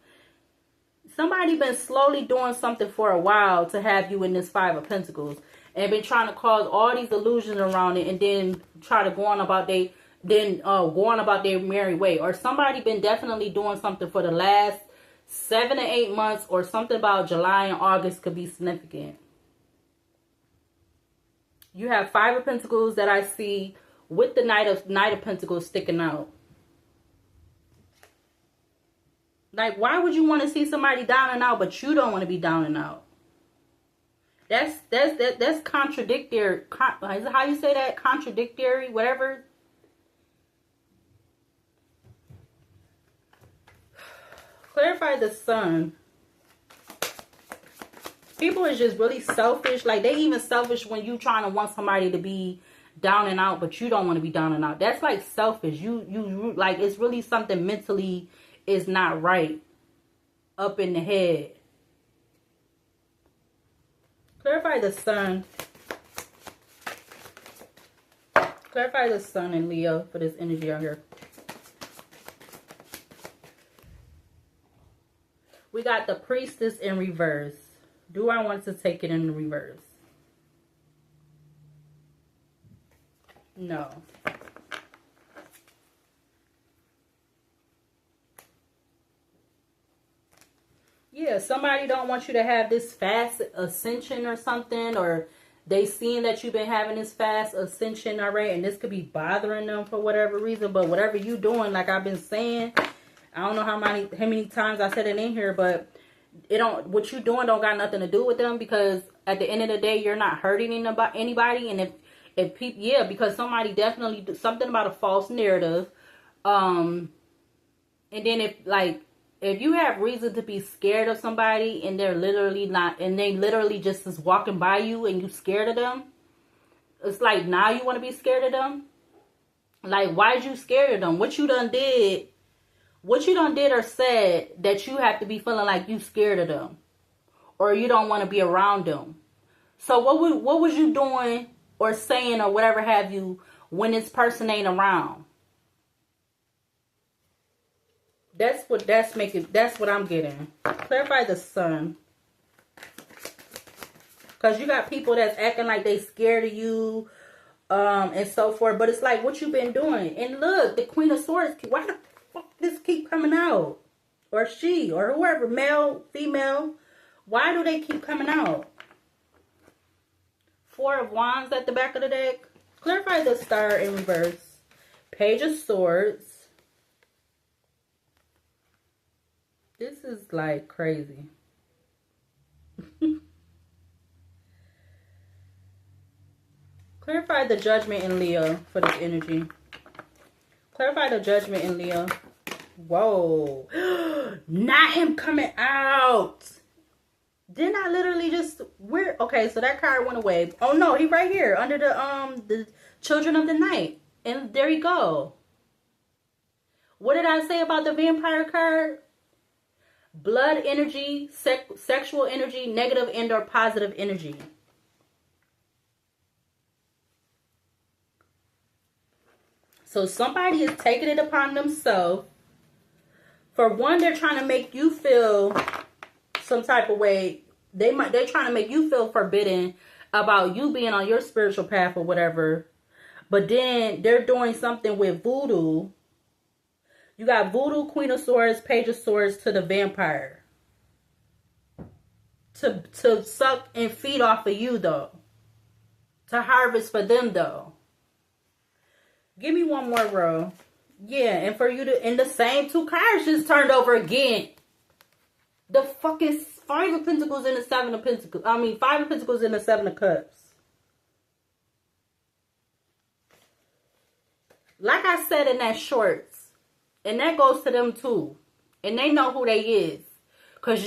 Somebody been slowly doing something for a while to have you in this Five of Pentacles, and been trying to cause all these illusions around it, and then try to go on about their merry way. Or somebody been definitely doing something for the last 7 to 8 months, or something about July and August could be significant. You have Five of Pentacles that I see with the Knight of Pentacles sticking out. Like, why would you want to see somebody down and out, but you don't want to be down and out? That's contradictory. Is it how you say that? Contradictory, whatever. Clarify the Sun. People is just really selfish. Like, they even selfish when you trying to want somebody to be down and out, but you don't want to be down and out. That's like selfish. You like, it's really something mentally is not right up in the head. Clarify the Sun. Clarify the Sun in Leo for this energy out here. We got the Priestess in reverse. Do I want to take it in the reverse? No. Yeah, somebody don't want you to have this fast ascension or something, or they seeing that you've been having this fast ascension already, and this could be bothering them for whatever reason. But whatever you doing, like I've been saying, I don't know how many times I said it in here, but what you doing don't got nothing to do with them, because at the end of the day, you're not hurting anybody. And if people, yeah, because somebody definitely do something about a false narrative, and then if you have reason to be scared of somebody, and they're literally not, and they literally just is walking by you and you scared of them, it's like now you want to be scared of them. Like, why'd you scared of them? What you done did or said that you have to be feeling like you scared of them, or you don't want to be around them? So what was you doing or saying or whatever have you when this person ain't around? That's what I'm getting. Clarify the Sun. Because you got people that's acting like they scared of you, and so forth. But it's like, what you been doing? And look, the Queen of Swords, why the fuck this keep coming out? Or she, or whoever, male, female. Why do they keep coming out? Four of Wands at the back of the deck. Clarify the Star in reverse. Page of Swords. This is like crazy. Clarify the Judgment in Leo for this energy. Clarify the Judgment in Leo. Whoa. Not him coming out. Didn't I literally just... Okay, so that card went away. Oh no, he right here under the Children of the Night. And there you go. What did I say about the Vampire card? Blood energy, sexual energy, negative and or positive energy. So somebody is taking it upon themselves. For one, they're trying to make you feel some type of way. They're trying to make you feel forbidden about you being on your spiritual path or whatever. But then they're doing something with voodoo. You got voodoo, Queen of Swords, Page of Swords to the Vampire. to suck and feed off of you, though. To harvest for them, though. Give me one more row. Yeah, and for you to... And the same 2 cards just turned over again. The fucking 5 of Pentacles and the 7 of Pentacles. I mean, 5 of Pentacles and the 7 of Cups. Like I said in that shorts. And that goes to them too. And they know who they is. Cause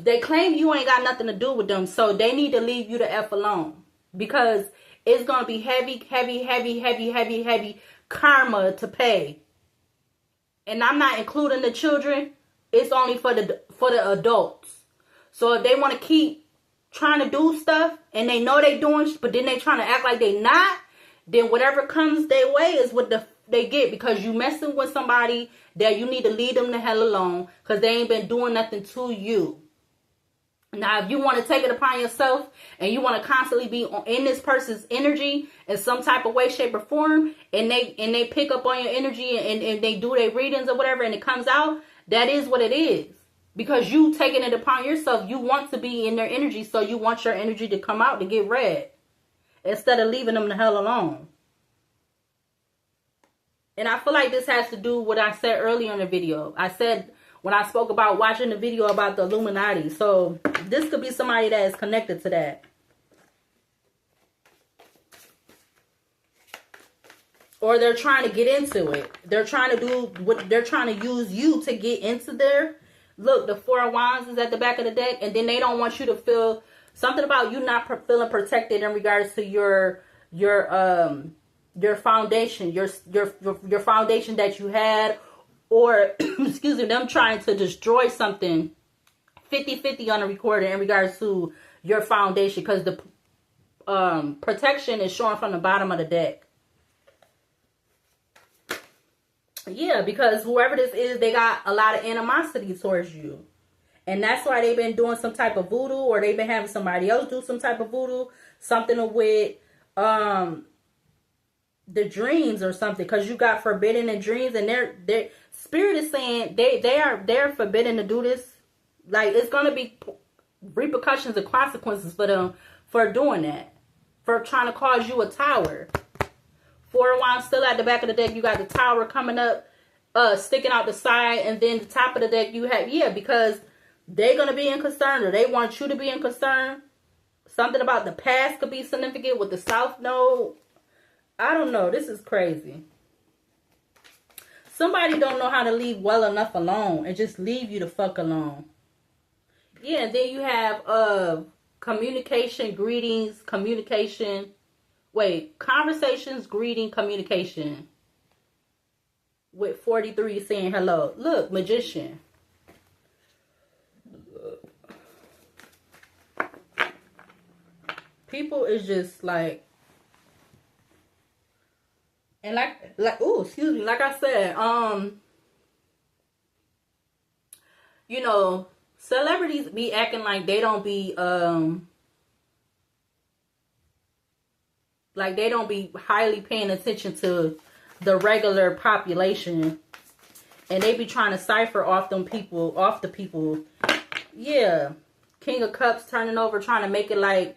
they claim you ain't got nothing to do with them. So they need to leave you the F alone. Because it's gonna be heavy, heavy, heavy, heavy, heavy, heavy karma to pay. And I'm not including the children. It's only for the adults. So if they want to keep trying to do stuff and they know they doing, but then they trying to act like they not, then whatever comes their way is what they get, because you messing with somebody that you need to leave them the hell alone, because they ain't been doing nothing to you. Now, if you want to take it upon yourself and you want to constantly be in this person's energy in some type of way, shape, or form, and they pick up on your energy and they do their readings or whatever, and it comes out, that is what it is. Because you taking it upon yourself, you want to be in their energy, so you want your energy to come out to get read, instead of leaving them the hell alone. And I feel like this has to do with what I said earlier in the video. I said when I spoke about watching the video about the Illuminati. So this could be somebody that is connected to that. Or they're trying to get into it. They're trying to do what they're trying to use you to get into their... Look, the 4 of Wands is at the back of the deck. And then they don't want you to feel... Something about you not feeling protected in regards to your foundation, your foundation that you had, or excuse me, them trying to destroy something 50-50 on the recording in regards to your foundation, because the protection is showing from the bottom of the deck. Yeah, because whoever this is, they got a lot of animosity towards you. And that's why they've been doing some type of voodoo, or they've been having somebody else do some type of voodoo. Something with the dreams or something. Because you got forbidden in dreams. And their spirit is saying they're forbidden to do this. Like, it's going to be repercussions and consequences for them for doing that. For trying to cause you a tower. 4 of Wands still at the back of the deck. You got the tower coming up, sticking out the side. And then the top of the deck you have, yeah, because... They're going to be in concern, or they want you to be in concern. Something about the past could be significant with the South Node. I don't know. This is crazy. Somebody don't know how to leave well enough alone and just leave you the fuck alone. Yeah, and then you have communication, greetings, communication. Wait, conversations, greeting, communication. With 43 saying hello. Look, Magician. People is just like, and like, oh, excuse me, like I said, you know, celebrities be acting like they don't be, like they don't be highly paying attention to the regular population, and they be trying to cipher off them people, off the people. Yeah, King of Cups turning over, trying to make it like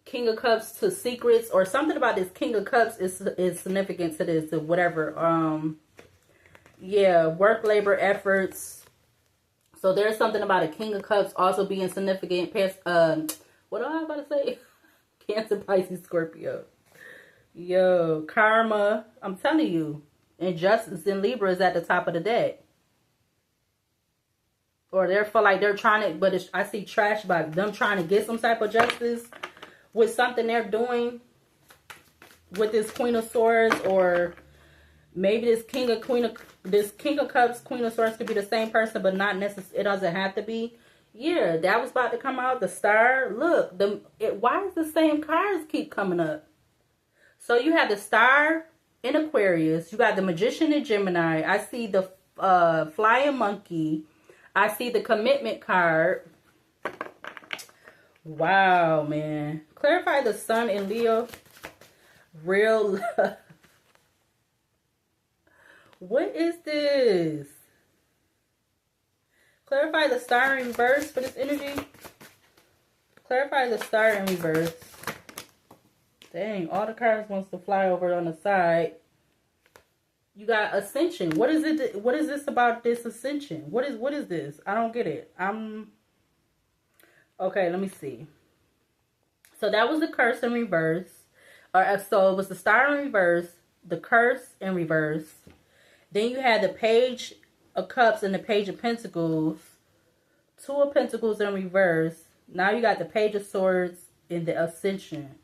King of Cups to secrets, or something about this King of Cups is significant to this, or whatever. Yeah, work, labor, efforts. So there's something about a King of Cups also being significant. What am I about to say? Cancer, Pisces, Scorpio. Yo, karma. I'm telling you, injustice in Libra is at the top of the deck. Or they feel like they're trying to, but it's, I see trash about them trying to get some type of justice with something they're doing with this Queen of Swords, or maybe this King of Cups, Queen of Swords could be the same person, but not necessarily. It doesn't have to be. Yeah, that was about to come out. The Star. Look, why does the same cards keep coming up? So you have the Star in Aquarius. You got the Magician in Gemini. I see the Flying Monkey. I see the Commitment card. Wow, man. Clarify the Sun in Leo. Real love. What is this? Clarify the Star in reverse for this energy. Clarify the star in reverse. Dang, all the cards wants to fly over on the side. You got ascension. What is it? What is this about this ascension? What is this? I don't get it. Okay, let me see. So that was the curse in reverse. So it was the star in reverse, the curse in reverse. Then you had the page of cups and the page of pentacles. Two of pentacles in reverse. Now you got the page of swords in the ascension.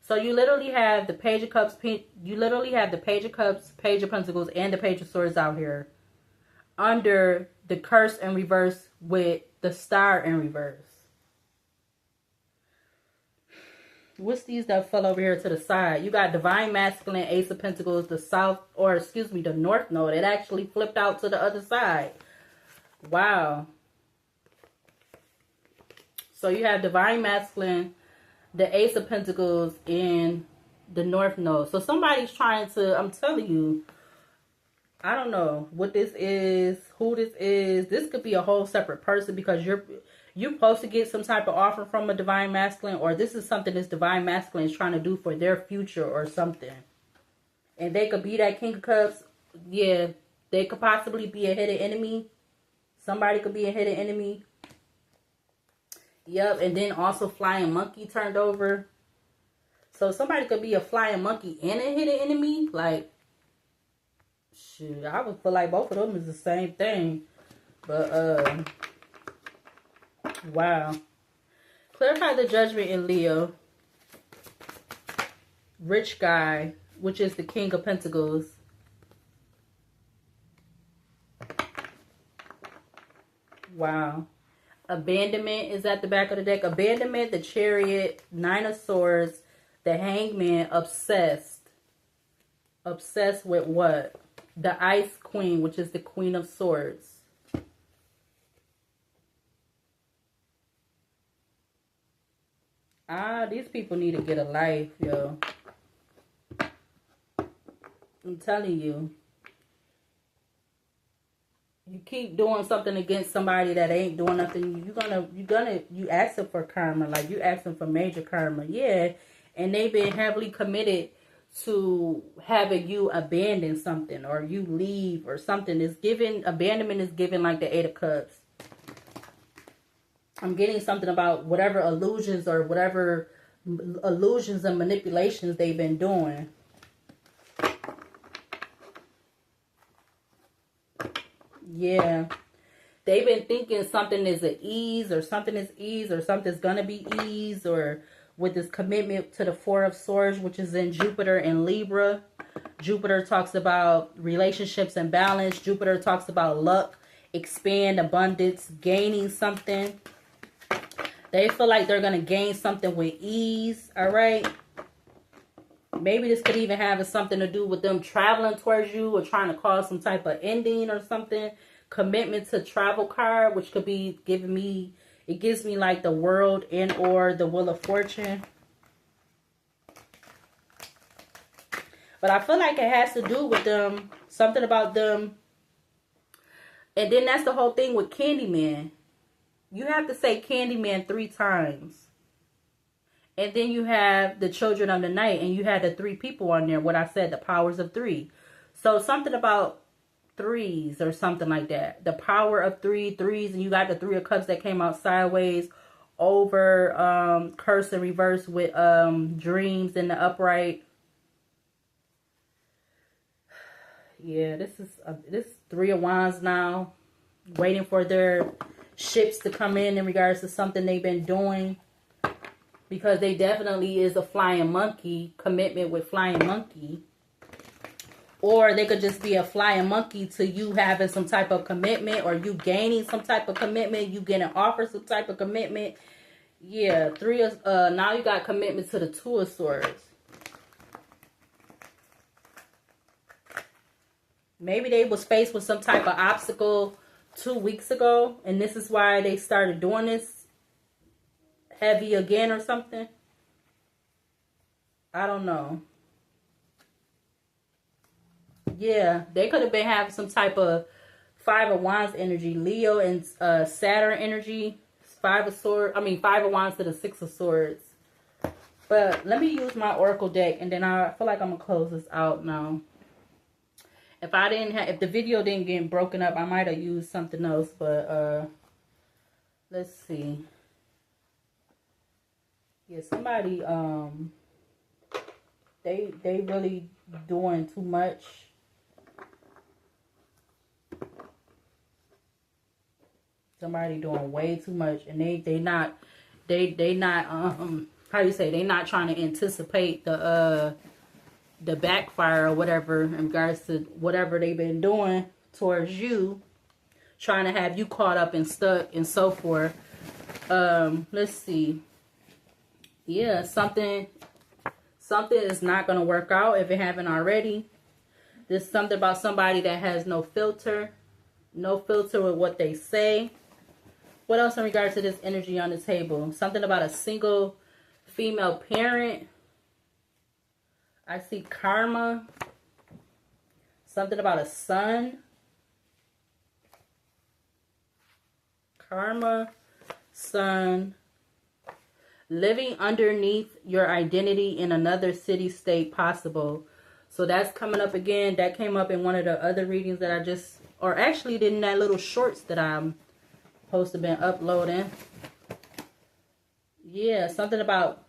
So you literally have the page of cups. You literally have the page of cups, page of pentacles, and the page of swords out here under the curse in reverse with the star in reverse. What's these that fell over here to the side? You got divine masculine, ace of pentacles, the south, or excuse me, the north node. It actually flipped out to the other side. Wow. So you have divine masculine, the ace of pentacles, and the north node. So somebody's trying to, I'm telling you, I don't know what this is, who this is. This could be a whole separate person because you're supposed to get some type of offer from a divine masculine, or this is something this divine masculine is trying to do for their future or something. And they could be that King of Cups. Yeah, they could possibly be a hidden enemy. Somebody could be a hidden enemy. Yep, and then also flying monkey turned over. So somebody could be a flying monkey and a hidden enemy. Like, shoot, I would feel like both of them is the same thing. But, wow. Clarify the judgment in Leo. Rich guy, which is the King of Pentacles. Wow. Abandonment is at the back of the deck. Abandonment, the Chariot, Nine of Swords, the Hangman, obsessed. Obsessed with what? The Ice Queen, which is the Queen of Swords. These people need to get a life, yo. I'm telling you. You keep doing something against somebody that ain't doing nothing, you asking for karma. Like, you asking for major karma. Yeah. And they've been heavily committed to having you abandon something or you leave or something. Abandonment is given like the Eight of Cups. I'm getting something about whatever illusions and manipulations they've been doing. Yeah. They've been thinking something is an ease or something is ease or something's going to be ease, or with this commitment to the Four of Swords, which is in Jupiter and Libra. Jupiter talks about relationships and balance. Jupiter talks about luck, expand, abundance, gaining something. They feel like they're going to gain something with ease, all right? Maybe this could even have something to do with them traveling towards you or trying to cause some type of ending or something. Commitment to travel card, which could be giving me, it gives me like the World and or the Wheel of Fortune. But I feel like it has to do with them, something about them. And then that's the whole thing with Candyman. You have to say Candyman 3 times. And then you have the Children of the Night. And you had the 3 people on there. What I said, the powers of 3. So something about threes or something like that. The power of threes. And you got the 3 of Cups that came out sideways. Over curse in reverse with dreams in the upright. Yeah, this is 3 of Wands now. Waiting for their ships to come in regards to something they've been doing. Because they definitely is a flying monkey. Commitment with flying monkey. Or they could just be a flying monkey to you having some type of commitment. Or you gaining some type of commitment. You getting offered some type of commitment. Yeah, now you got commitment to the 2 of Swords. Maybe they was faced with some type of obstacle 2 weeks ago. And this is why they started doing this heavy again or something. I don't know. Yeah, they could have been having some type of 5 of Wands energy. Leo and Saturn energy. Five of Swords. I mean, Five of Wands to the Six of Swords. But let me use my Oracle deck, and then I feel like I'm gonna close this out now. If the video didn't get broken up, I might have used something else. But let's see. Yeah, somebody they really doing too much. Somebody doing way too much, and they not how you say, they not trying to anticipate the backfire or whatever in regards to whatever they've been doing towards you, trying to have you caught up and stuck and so forth. Let's see. Yeah, something is not going to work out if it haven't already. There's something about somebody that has no filter with what they say. What else in regards to this energy on the table? Something about a single female parent. I see karma. Something about a son. Karma, son. Living underneath your identity in another city, state possible. So that's coming up again. That came up in one of the other readings that I just, or actually in that little shorts that I'm supposed to been uploading. Yeah, something about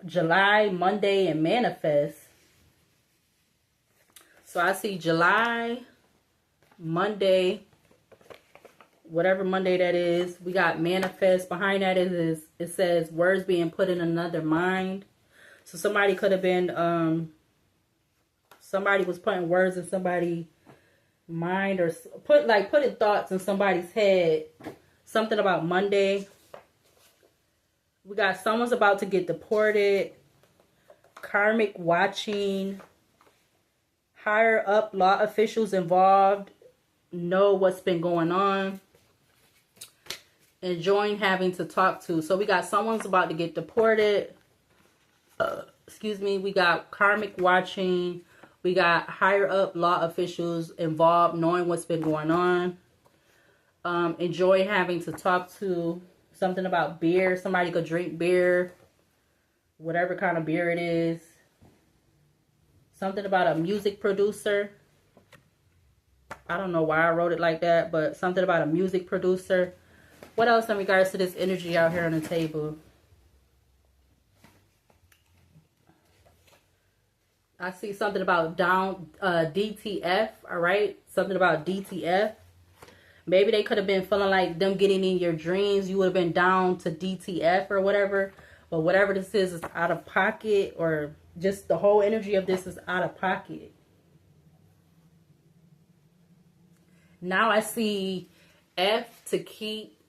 July, Monday, and manifest. So I see July, Monday, whatever Monday that is. We got manifest. Behind that is it says words being put in another mind. So somebody could have been somebody was putting words in somebody's mind, or putting thoughts in somebody's head. Something about Monday. We got someone's about to get deported. Karmic watching. Higher up law officials involved know what's been going on. Enjoying having to talk to. So we got someone's about to get deported. Excuse me. We got karmic watching. We got higher up law officials involved knowing what's been going on. Enjoy having to talk to. Something about beer. Somebody could drink beer. Whatever kind of beer it is. Something about a music producer. I don't know why I wrote it like that, but something about a music producer. What else in regards to this energy out here on the table? I see something about DTF, all right? Something about DTF. Maybe they could have been feeling like them getting in your dreams. You would have been down to DTF or whatever. But whatever this is out of pocket, or just the whole energy of this is out of pocket. Now I see F, to keep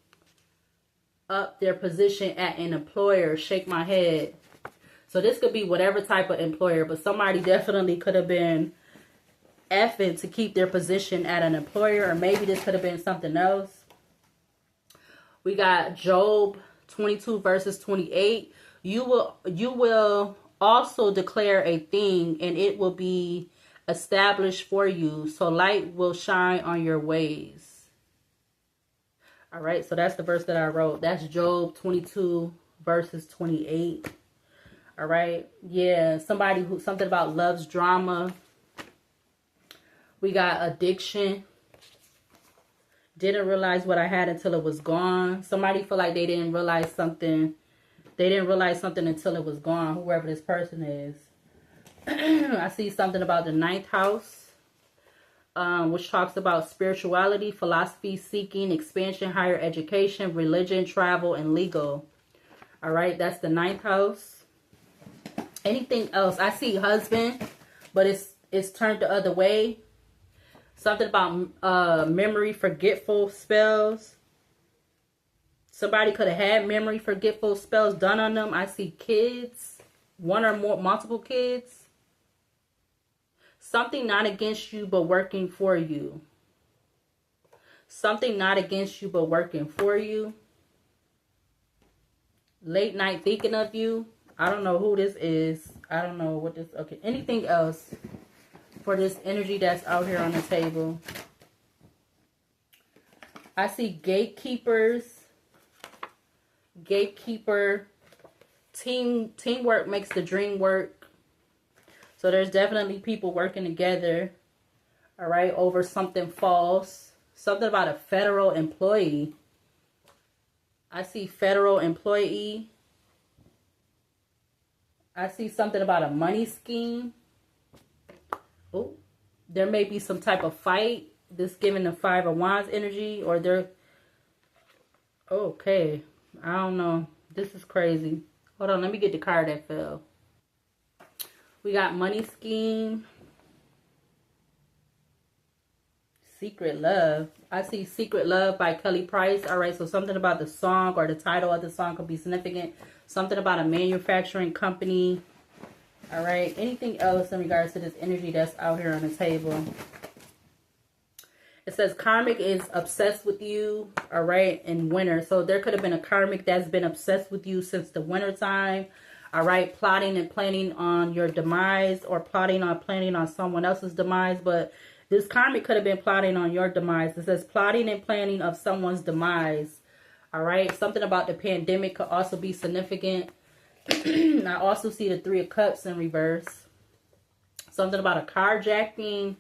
up their position at an employer. Shake my head. So this could be whatever type of employer, but somebody definitely could have been effing to keep their position at an employer, or maybe this could have been something else. We got Job 22 verses 28. You will also declare a thing, and it will be established for you, so light will shine on your ways. All right, so that's the verse that I wrote. That's Job 22 verses 28. All right, yeah, something about love's drama. We got addiction. Didn't realize what I had until it was gone. Somebody feel like they didn't realize something. They didn't realize something until it was gone, whoever this person is. I see something about the 9th house, which talks about spirituality, philosophy, seeking, expansion, higher education, religion, travel, and legal. All right, that's the 9th house. Anything else? I see husband, but it's turned the other way. Something about memory forgetful spells. Somebody could have had memory forgetful spells done on them. I see kids, one or more, multiple kids. Something not against you but working for you. Something not against you but working for you. Late night thinking of you. I don't know who this is. I don't know what this. Okay, anything else for this energy that's out here on the table? I see gatekeepers. gatekeeper. Teamwork makes the dream work. So there's definitely people working together, all right, over something false. Something about a federal employee. I see federal employee. I see something about a money scheme. Oh, there may be some type of fight. This giving the Five of Wands energy, or they're okay. I don't know. This is crazy. Hold on, let me get the card that fell. We got money scheme. Secret Love. I see Secret Love by Kelly Price. All right, so something about the song or the title of the song could be significant. Something about a manufacturing company. All right, anything else in regards to this energy that's out here on the table? It says karmic is obsessed with you, all right, in winter. So there could have been a karmic that's been obsessed with you since the winter time, all right, plotting and planning on your demise, or planning on someone else's demise. But this karmic could have been plotting on your demise. It says plotting and planning of someone's demise, all right. Something about the pandemic could also be significant. I also see the Three of Cups in reverse. Something about a carjacking.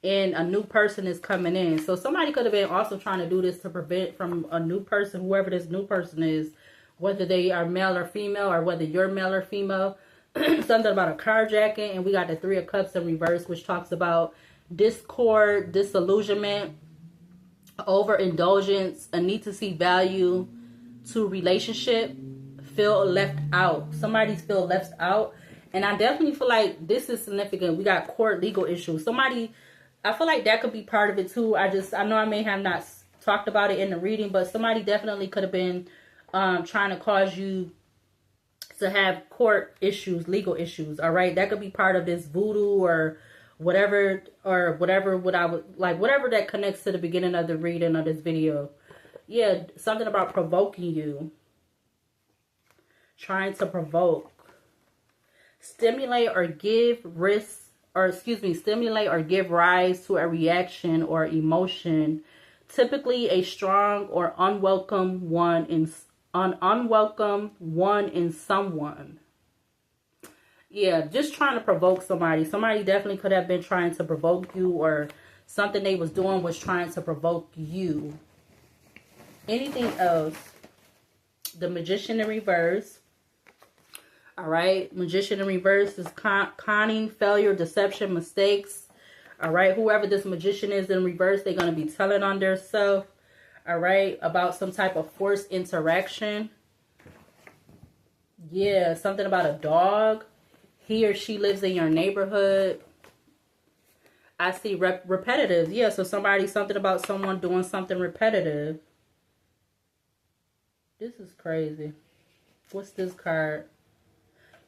And a new person is coming in. So somebody could have been also trying to do this to prevent from a new person, whoever this new person is, whether they are male or female, or whether you're male or female. Something about a carjacking. And we got the Three of Cups in reverse, which talks about discord, disillusionment, overindulgence, a need to see value to relationship, feel left out. Somebody's feel left out. And I definitely feel like this is significant. We got court legal issues. I feel like that could be part of it too. I know I may have not talked about it in the reading, but somebody definitely could have been trying to cause you to have court issues, legal issues. All right, that could be part of this voodoo or whatever whatever that connects to the beginning of the reading of this video. Yeah, something about provoking you, trying to provoke, stimulate or give stimulate or give rise to a reaction or emotion, typically a strong or unwelcome one in someone. Yeah, just trying to provoke somebody. Somebody definitely could have been trying to provoke you, or something they was doing was trying to provoke you. Anything else? The Magician in reverse. All right, Magician in reverse is conning, failure, deception, mistakes. All right, whoever this magician is in reverse, they're going to be telling on their self. All right, about some type of forced interaction. Yeah, something about a dog. He or she lives in your neighborhood. I see repetitive. Yeah, so something about someone doing something repetitive. This is crazy. What's this card?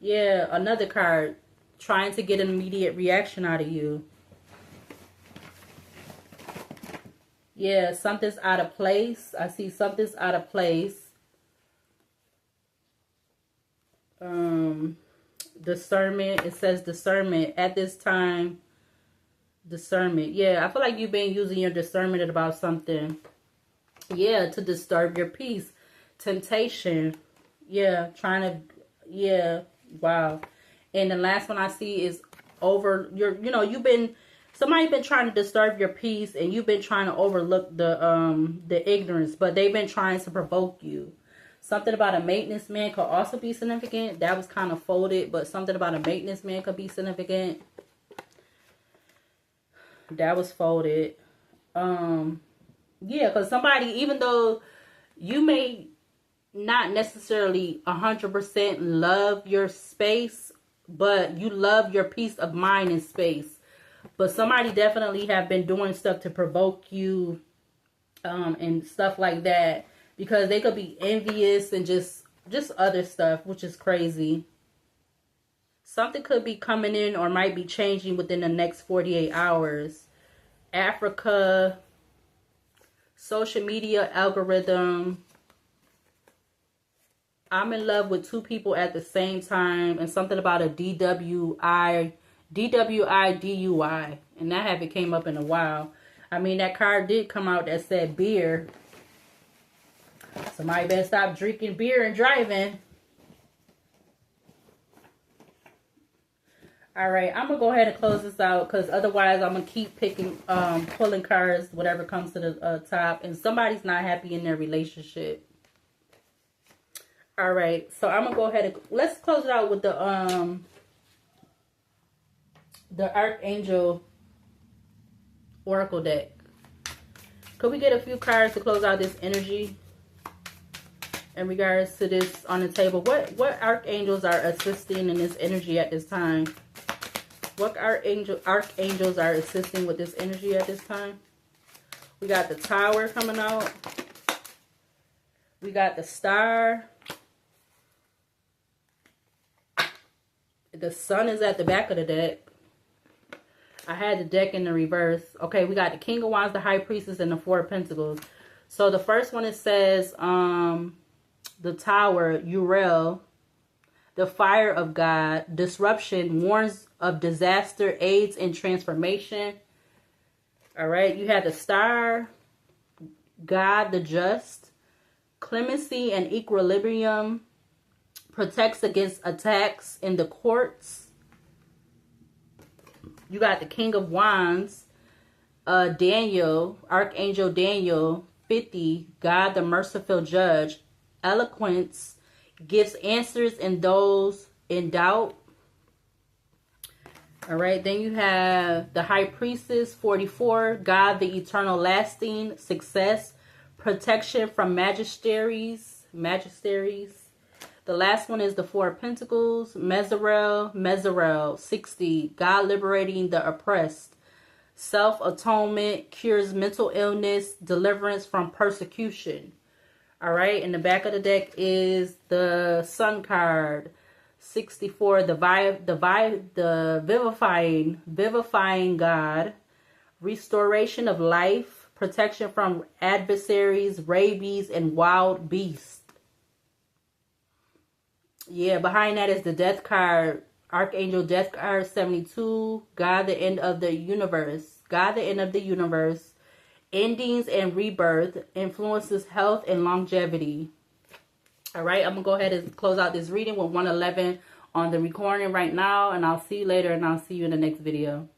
Yeah, another card. Trying to get an immediate reaction out of you. Yeah, something's out of place. I see something's out of place. Discernment. It says discernment. At this time, discernment. Yeah, I feel like you've been using your discernment about something. Yeah, to disturb your peace. Temptation. Yeah, trying to... Yeah, wow. And the last one I see is somebody's been trying to disturb your peace, and you've been trying to overlook the ignorance, but they've been trying to provoke you. Something about a maintenance man could also be significant. That was kind of folded, but something about a maintenance man could be significant. That was folded. Yeah, because somebody, even though you may not necessarily 100% love your space, but you love your peace of mind and space. But somebody definitely have been doing stuff to provoke you, and stuff like that, because they could be envious and just other stuff, which is crazy. Something could be coming in or might be changing within the next 48 hours. Africa, social media algorithm. I'm in love with two people at the same time, and something about a DWI, DUI, and that haven't came up in a while. I mean, that card did come out that said beer. Somebody better stop drinking beer and driving. All right, I'm gonna go ahead and close this out because otherwise I'm gonna keep pulling cards, whatever comes to the top, and somebody's not happy in their relationship. All right, so I'm gonna go ahead and let's close it out with the Archangel Oracle deck. Could we get a few cards to close out this energy in regards to this on the table? What archangels are assisting in this energy at this time? What archangels are assisting with this energy at this time? We got the Tower coming out. We got the Star. The Sun is at the back of the deck. I had the deck in the reverse. Okay, we got the King of Wands, the High Priestess, and the Four of Pentacles. So the first one, it says the Tower, Uriel, the Fire of God, disruption, warns of disaster, aids in transformation. All right, you have the Star, God the Just, clemency and equilibrium, protects against attacks in the courts. You got the King of Wands, Daniel, Archangel Daniel, 50, God the merciful judge, eloquence, gives answers in those in doubt. All right, then you have the High Priestess, 44, God the eternal lasting, success, protection from magisteries. The last one is the Four of Pentacles, Mezarel, 60, God liberating the oppressed, self-atonement, cures mental illness, deliverance from persecution. All right, in the back of the deck is the Sun card, 64, the vivifying God, restoration of life, protection from adversaries, rabies, and wild beasts. Yeah, behind that is the Death card, Archangel Death card, 72, God the end of the universe. God the end of the universe. Endings and rebirth, influences health and longevity. All right, I'm going to go ahead and close out this reading with 111 on the recording right now. And I'll see you later, and I'll see you in the next video.